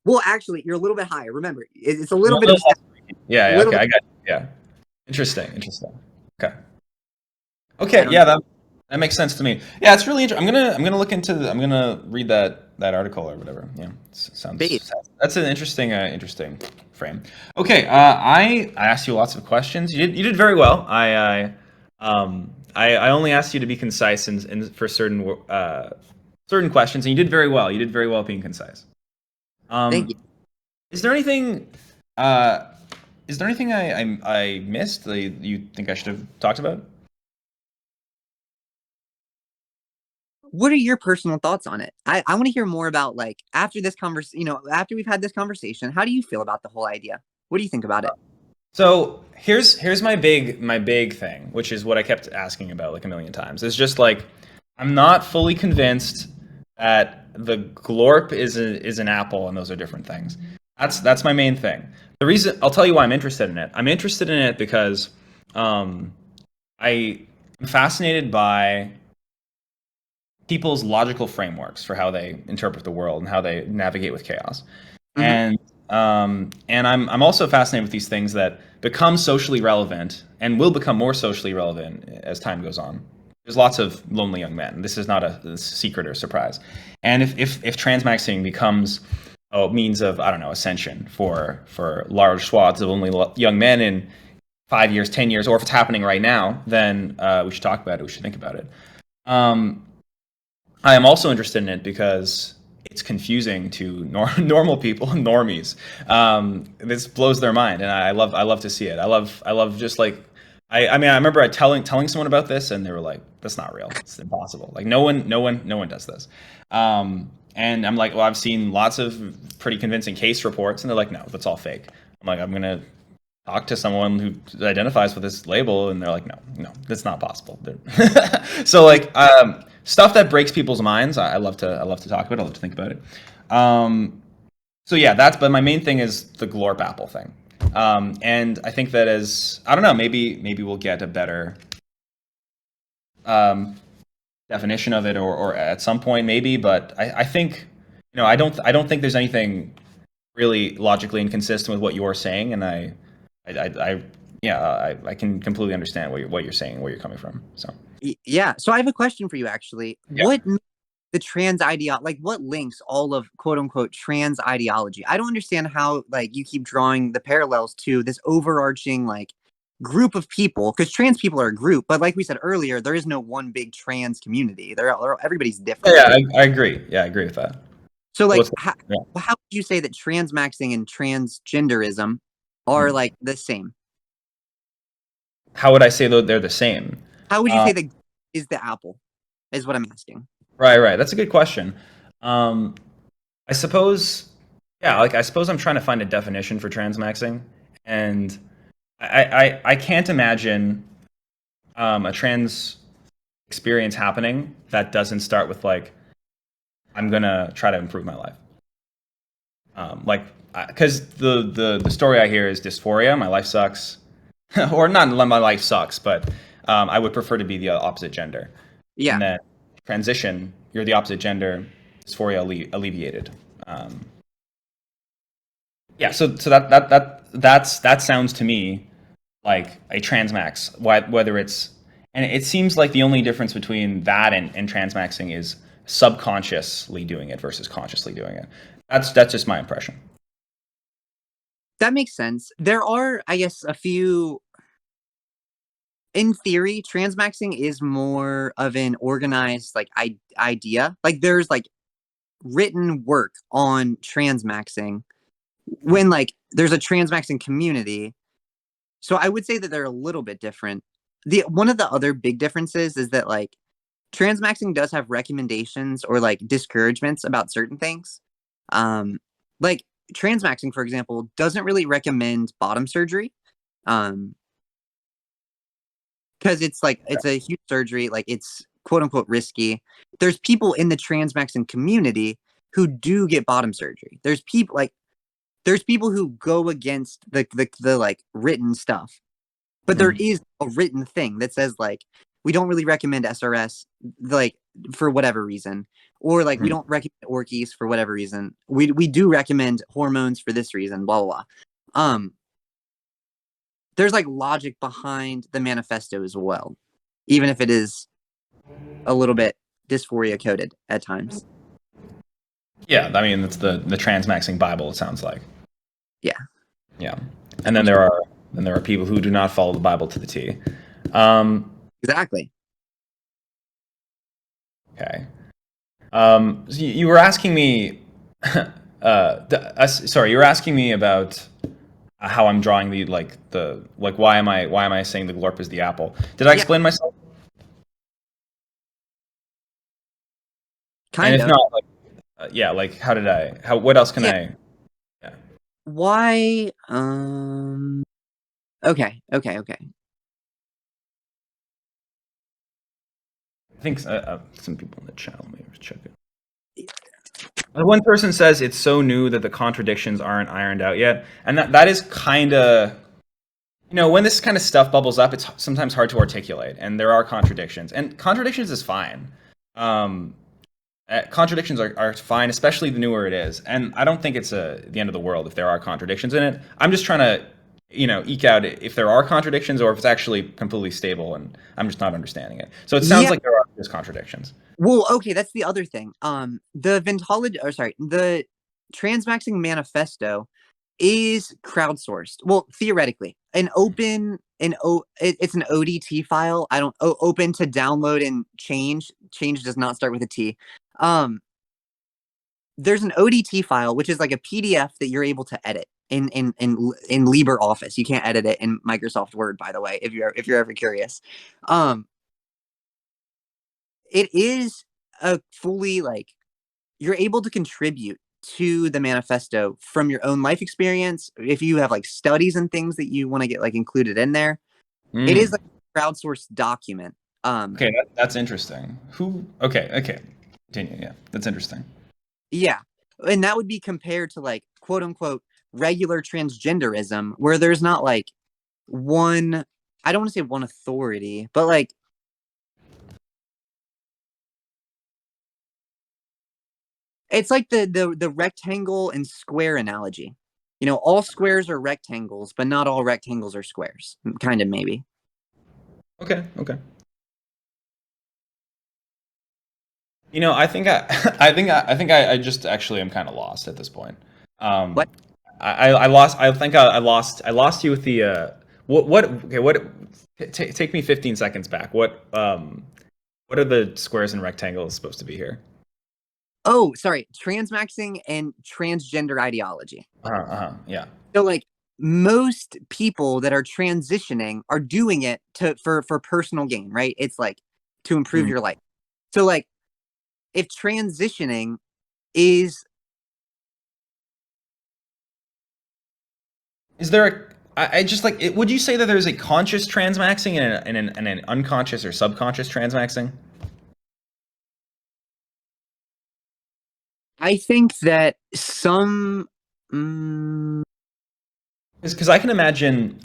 well, actually, you're a little bit higher. Remember, it's a you're little a bit of little less freaky. Yeah, a yeah, little okay, bit. I got you. Yeah. Interesting. Okay. I Okay, don't know. yeah, that makes sense to me. Yeah, it's really interesting. I'm gonna look into I'm gonna read that article or whatever. Yeah, Bait. that's an interesting frame. Okay, I asked you lots of questions. You did very well. I only asked you to be concise for certain questions, and you did very well. You did very well being concise. Thank you. Um, is there anything uh is there anything I missed that you think I should have talked about? What are your personal thoughts on it? I want to hear more about, like, after this after we've had this conversation, how do you feel about the whole idea? What do you think about it? So here's my big thing, which is what I kept asking about like a million times. It's just like I'm not fully convinced that the glorp is an apple and those are different things. That's my main thing. The reason I'll tell you why I'm interested in it. I'm interested in it because um, I'm fascinated by people's logical frameworks for how they interpret the world and how they navigate with chaos. Hmm. And I'm also fascinated with these things that become socially relevant and will become more socially relevant as time goes on. There's lots of lonely young men. This is not a secret or surprise. And if transmaxxing becomes a means of, I don't know, ascension for large swaths of lonely young men in 5 years, 10 years, or if it's happening right now, then we should talk about it. We should think about it. Um, I am also interested in it because it's confusing to normal people, normies. This blows their mind, and I love to see it. I love just like I mean I remember telling someone about this, and they were like, "That's not real. It's impossible. Like no one does this." And I'm like, "Well, I've seen lots of pretty convincing case reports," and they're like, "No, that's all fake." I'm like, "I'm gonna talk to someone who identifies with this label," and they're like, no, that's not possible. So like stuff that breaks people's minds, I love to talk about. I love to think about it. So yeah, but my main thing is the glorp apple thing. And I think that as I don't know, maybe we'll get a better um, definition of it, or at some point maybe. But I think I don't think there's anything really logically inconsistent with what you're saying, and I I can completely understand what you're saying, where you're coming from. So Yeah. So I have a question for you, actually. yeah. What makes the like what links all of quote unquote trans ideology? I don't understand how like you keep drawing the parallels to this overarching like group of people, because trans people are a group, but like we said earlier, there is no one big trans community. Everybody's different. Yeah, I agree. Yeah, I agree with that. So like What's yeah. how would you say that transmaxing and transgenderism are Hmm. like the same? How would I say though they're the same? How would you Uh, say that is the apple? Is what I'm asking. right. That's a good question. Um, I suppose, yeah, like I suppose I'm trying to find a definition for transmaxing, and I can't imagine a trans experience happening that doesn't start with like I'm gonna try to improve my life. Like, because the story I hear is dysphoria. My life sucks, or not. My life sucks, but I would prefer to be the opposite gender. Yeah. And then transition, you're the opposite gender. Dysphoria alleviated. Yeah. So that sounds to me like a transmax. Whether it's and it seems like the only difference between that and transmaxing is subconsciously doing it versus consciously doing it. That's just my impression. That makes sense. There are, I guess, a few. In theory, transmaxing is more of an organized like idea. Like there's like written work on transmaxing when like there's a transmaxing community. So I would say that they're a little bit different. The one of the other big differences is that like transmaxing does have recommendations or like discouragements about certain things. Like transmaxing, for example, doesn't really recommend bottom surgery. Um, because it's like it's a huge surgery, like it's quote unquote risky. There's people in the transmaxing community who do get bottom surgery. There's people who go against the like written stuff, but there Mm. is a written thing that says like we don't really recommend SRS like for whatever reason, or like we Mm. don't recommend orchies for whatever reason. We do recommend hormones for this reason. Blah blah blah. There's like logic behind the manifesto as well, even if it is a little bit dysphoria coded at times. Yeah, I mean it's the transmaxing Bible. It sounds like. Yeah, Yeah, and then there are people who do not follow the Bible to the T. Um, exactly. okay. So you were asking me. Sorry, you were asking me about how I'm drawing the why am I saying the glorp is the apple? Did I Yeah, explain myself? And kind if of. not, like yeah, like how did I? How what else can Yeah. I? Yeah. Why? Okay. I think some people in the chat. Let me check it. One person says it's so new that the contradictions aren't ironed out yet, and that is kind of when this kind of stuff bubbles up, it's sometimes hard to articulate, and there are contradictions, and contradictions is fine. Um, Contradictions are fine, especially the newer it is, and I don't think it's the end of the world if there are contradictions in it. I'm just trying to eke out if there are contradictions or if it's actually completely stable, and I'm just not understanding it. So it sounds Yeah. like there are just contradictions. Well, okay, that's the other thing. The Transmaxing Manifesto is crowdsourced. Well, theoretically, it's an ODT file. I don't open to download and change. Change does not start with a T. Um, there's an ODT file, which is like a PDF that you're able to edit in LibreOffice. You can't edit it in Microsoft Word, by the way, if you're ever curious. Um, it is a fully like you're able to contribute to the manifesto from your own life experience. If you have like studies and things that you want to get like included in there, it is Mm. like a crowdsourced document. Okay, that's interesting. Who? Okay. Continue. Yeah, that's interesting. Yeah. And that would be compared to like quote unquote regular transgenderism, where there's not like one, I don't want to say one authority, but like it's like the rectangle and square analogy. all squares are rectangles, but not all rectangles are squares. Kind of, maybe. Okay. I think I just actually am kind of lost at this point. What? I lost. I lost you with the what? Okay, what? Take me 15 seconds back. What are the squares and rectangles supposed to be here? Oh, sorry. Transmaxxing and transgender ideology. Yeah. So, like, most people that are transitioning are doing it for personal gain, right? It's like to improve Mhm. your life. So, like, if transitioning is Is there I just like it, would you say that there's a conscious transmaxing and an unconscious or subconscious transmaxing? I think that some mm, Because I can imagine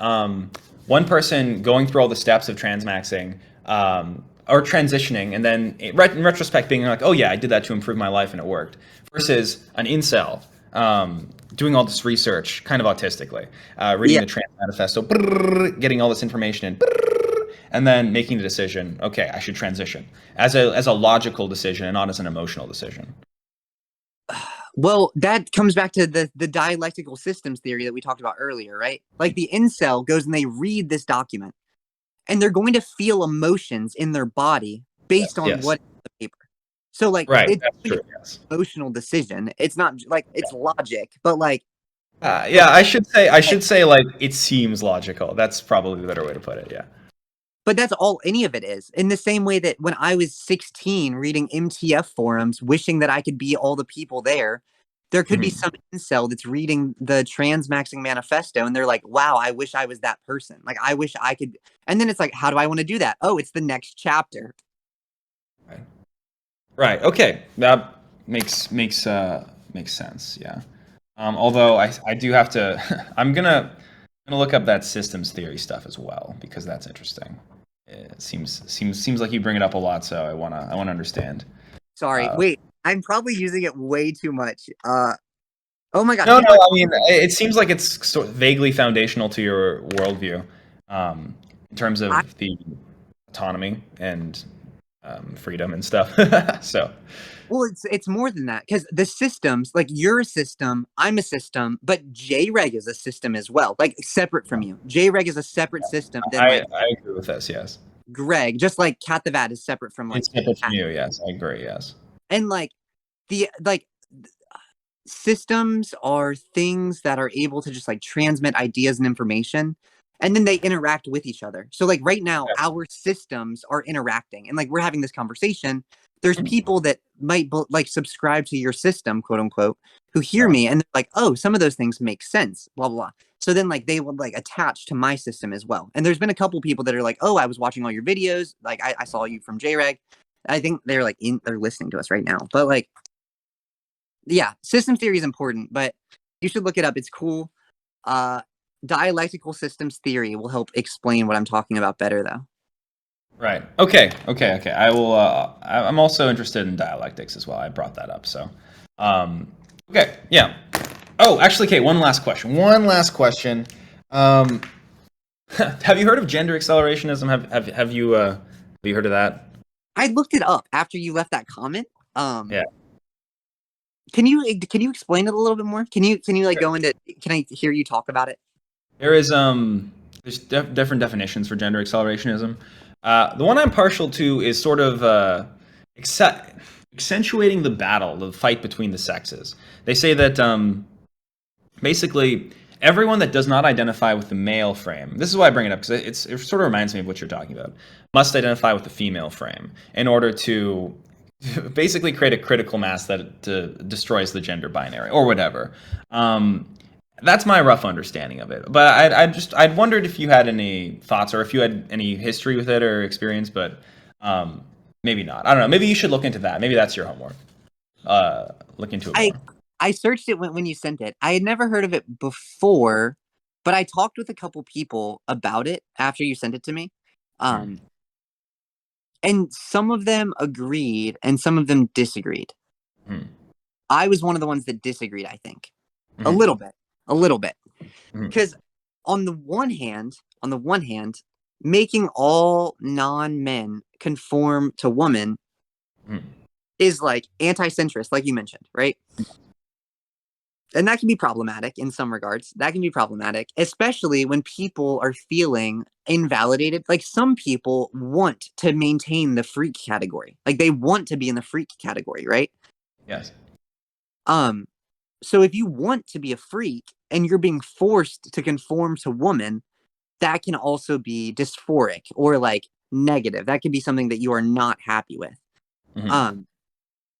one person going through all the steps of transmaxing or transitioning, and then in retrospect being like, "Oh yeah, I did that to improve my life and it worked," versus an incel doing all this research, kind of autistically, reading yeah. the Trans Manifesto, getting all this information in, and then making the decision. Okay, I should transition as a logical decision and not as an emotional decision. Well, that comes back to the dialectical systems theory that we talked about earlier, right? Like the incel goes and they read this document and they're going to feel emotions in their body based on Yes. what is the paper. So like Right. it's That's really true. Yes. an emotional decision. It's not like it's logic, but like the Yeah, I should say like it seems logical. That's probably the better way to put it. Yeah. but that's all any of it is. In the same way that when I was 16 reading MTF forums, wishing that I could be all the people there, there could be Mhm. some incel that's reading the transmaxxing manifesto and they're like, wow, I wish I was that person. Like, I wish I could. And then it's like, how do I want to do that? Oh, it's the next chapter. Right. Right. Okay. That makes sense. Yeah. Although I do have to I'm gonna look up that systems theory stuff as well because that's interesting. It seems like you bring it up a lot, so I wanna understand. Sorry. Uh, Wait, I'm probably using it way too much. Oh my God. no, People no. are I mean, it seems like it's sort of vaguely foundational to your worldview, in terms I, of the autonomy and freedom and stuff. So, well, it's more than that because the systems, like you're a system, I'm a system, but jReg is a system as well, like separate from you. jReg is a separate system than like I agree with this. Yes, Greg, just like Katt is separate from like it's separate from Katt. you. Yes, I agree. Yes. And like the like systems are things that are able to just like transmit ideas and information and then they interact with each other. So like right now our systems are interacting and like we're having this conversation. There's people that might like subscribe to your system, quote unquote, who hear me and they're like, oh, some of those things make sense, blah blah blah. So then like they would like attach to my system as well. And there's been a couple people that are like, oh, I was watching all your videos, like I saw you from jReg. I think they're like they're listening to us right now. But like yeah, system theory is important, but you should look it up. It's cool. Uh, dialectical systems theory will help explain what I'm talking about better, though. Right. Okay. I will. I'm also interested in dialectics as well. I brought that up. So, okay. Yeah. Oh, actually, okay. One last question. Um, have you heard of gender accelerationism? Have you heard of that? I looked it up after you left that comment. Yeah. Can you explain it a little bit more? Can you like go into? Can I hear you talk about it? There is there's different definitions for gender accelerationism. The one I'm partial to is sort of accentuating the battle, the fight between the sexes. They say that basically everyone that does not identify with the male frame, this is why I bring it up because it sort of reminds me of what you're talking about, must identify with the female frame in order to basically create a critical mass that destroys the gender binary or whatever. That's my rough understanding of it. But I'd wondered if you had any thoughts or if you had any history with it or experience, but maybe not. I don't know. Maybe you should look into that. Maybe that's your homework. Look into it I more. I searched it when you sent it. I had never heard of it before, but I talked with a couple people about it after you sent it to me. Hmm. Um, and some of them agreed and some of them disagreed. Hmm. I was one of the ones that disagreed, I think. A Hmm. little bit. a little bit. Mhm. Because on the one hand, making all non-men conform to women Mhm. is like anti-centrist, like you mentioned, right? And that can be problematic in some regards. That can be problematic, especially when people are feeling invalidated. Like some people want to maintain the freak category. Like they want to be in the freak category, right? Yes. Um, so if you want to be a freak and you're being forced to conform to woman, that can also be dysphoric or like negative. That could be something that you are not happy with. Mhm. Um,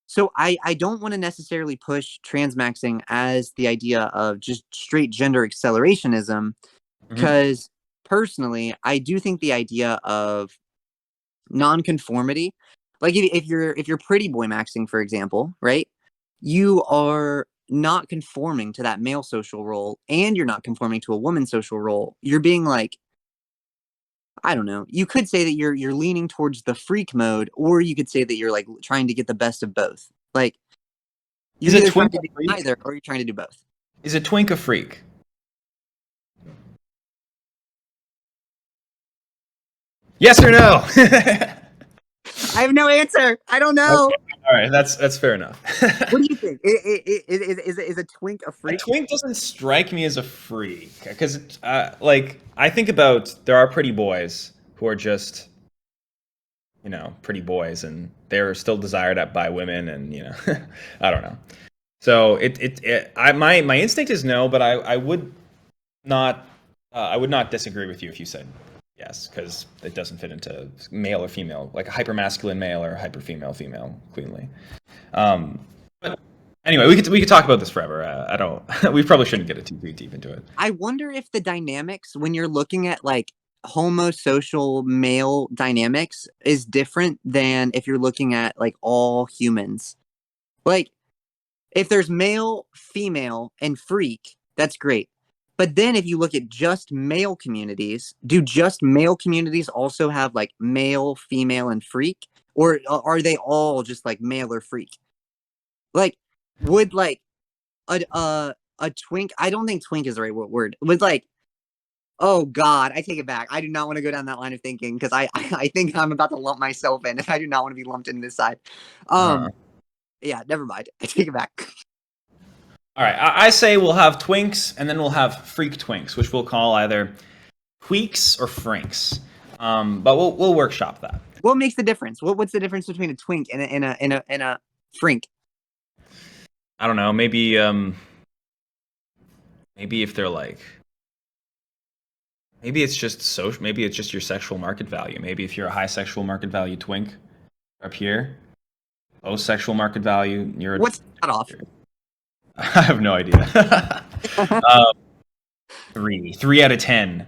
so I don't want to necessarily push transmaxing as the idea of just straight gender accelerationism, Mhm. because personally, I do think the idea of nonconformity, like if you're pretty boy maxing, for example, right? You are not conforming to that male social role and you're not conforming to a woman's social role. You're being like, I don't know. You could say that you're leaning towards the freak mode, or you could say that you're like trying to get the best of both. Like you're Is a either trying twink to a do freak? either or you're trying to do both. Is a twink a freak? Yes or no? I have no answer. I don't Okay. know. All right, that's fair enough. What do you think? Is a twink a A freak? twink doesn't strike me as a freak because, like, I think about there are pretty boys who are just, pretty boys, and they're still desired at by women, and I don't know. So my instinct is no, but not, I would not disagree with you if you said yes, because it doesn't fit into male or female, like a hypermasculine male or a hyperfemale female, cleanly. But anyway, we could talk about this forever. I don't. We probably shouldn't get it too deep into it. I wonder if the dynamics when you're looking at like homosocial male dynamics is different than if you're looking at like all humans. Like if there's male, female, and freak, that's great. But then if you look at just male communities, do just male communities also have like male, female, and freak? Or are they all just like male or freak? Like, would like a twink, I don't think twink is the right word. Would like, oh God, I take it back. I do not want to go down that line of thinking because I think I'm about to lump myself in and I do not want to be lumped in this side. Uh, Yeah, never mind. I take it back. all right, I say we'll have twinks, and then we'll have freak twinks, which we'll call either tweaks or frinks. But we'll workshop that. What makes the difference? What's the difference between a twink and a frink? I don't know. Maybe if they're like, maybe it's just social. Maybe it's just your sexual market value. Maybe if you're a high sexual market value twink up here, low sexual market value, you're. What's that off? I have no idea. um, three out of 10.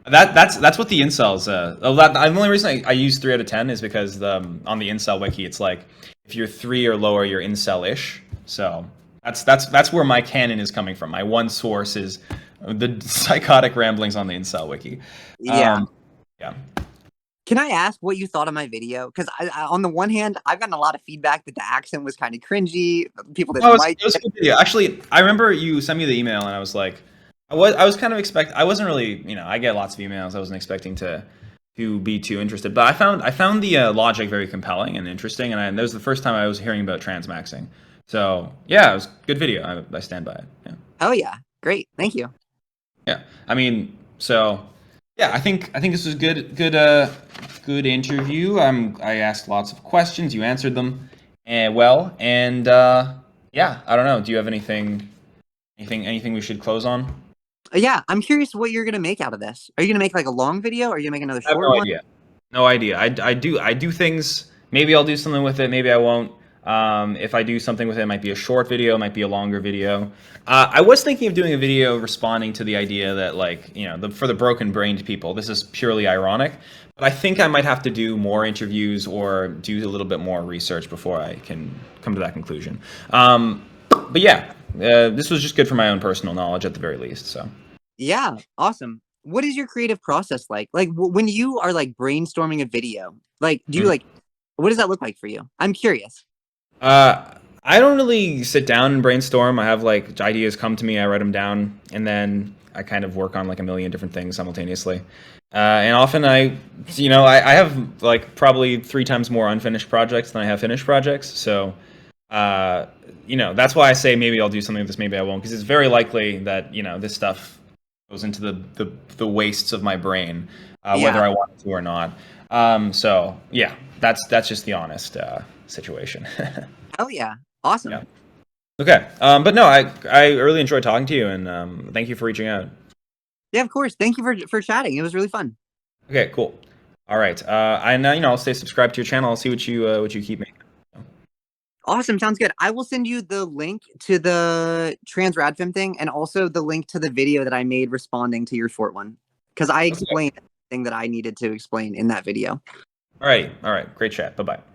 That's what the incels. The only reason I use 3 out of 10 is because on the incel wiki it's like if you're 3 or lower, you're incel-ish. So that's where my canon is coming from. My one source is the psychotic ramblings on the incel wiki. Yeah. Yeah. Can I ask what you thought of my video? Because on the one hand, I've gotten a lot of feedback that the accent was kind of cringy. People No, didn't like it was a good video. Actually, I remember you sent me the email, and I was like, I was kind of I wasn't really, I get lots of emails. I wasn't expecting to be too interested, but I found the logic very compelling and interesting, and that was the first time I was hearing about transmaxxing. So yeah, it was a good video. I stand by it. Yeah. Oh yeah, great, thank you. Yeah, I mean, so yeah, I think this was good interview. I asked lots of questions. You answered them well, and yeah, I don't know. Do you have anything we should close on? Yeah, I'm curious what you're gonna make out of this. Are you gonna make like a long video? Or are you gonna make another I have short no one? idea. No idea. I do things. Maybe I'll do something with it. Maybe I won't. If I do something with it, it might be a short video, it might be a longer video. I was thinking of doing a video responding to the idea that, like, for the broken-brained people, this is purely ironic. But I think I might have to do more interviews or do a little bit more research before I can come to that conclusion. But yeah, this was just good for my own personal knowledge at the very least. So. Yeah, awesome. What is your creative process like? Like when you are like brainstorming a video, like do you Mm. like what does that look like for you? I'm curious. I don't really sit down and brainstorm. I have like ideas come to me, I write them down, and then I kind of work on like a million different things simultaneously. And often I have like probably 3 times more unfinished projects than I have finished projects. So, that's why I say maybe I'll do something with this, maybe I won't, because it's very likely that this stuff goes into the wastes of my brain, whether I want it to or not. So yeah, that's just the honest situation. Hell yeah. Awesome. Yeah. Okay. But no, I really enjoyed talking to you, and thank you for reaching out. Yeah, of course. Thank you for chatting. It was really fun. Okay, cool. All right. And I'll stay subscribed to your channel. I'll see what you keep making. Awesome. Sounds good. I will send you the link to the trans radfem thing and also the link to the video that I made responding to your short one, because I explained everything that I needed to explain in that video. All right. Great chat. Bye bye.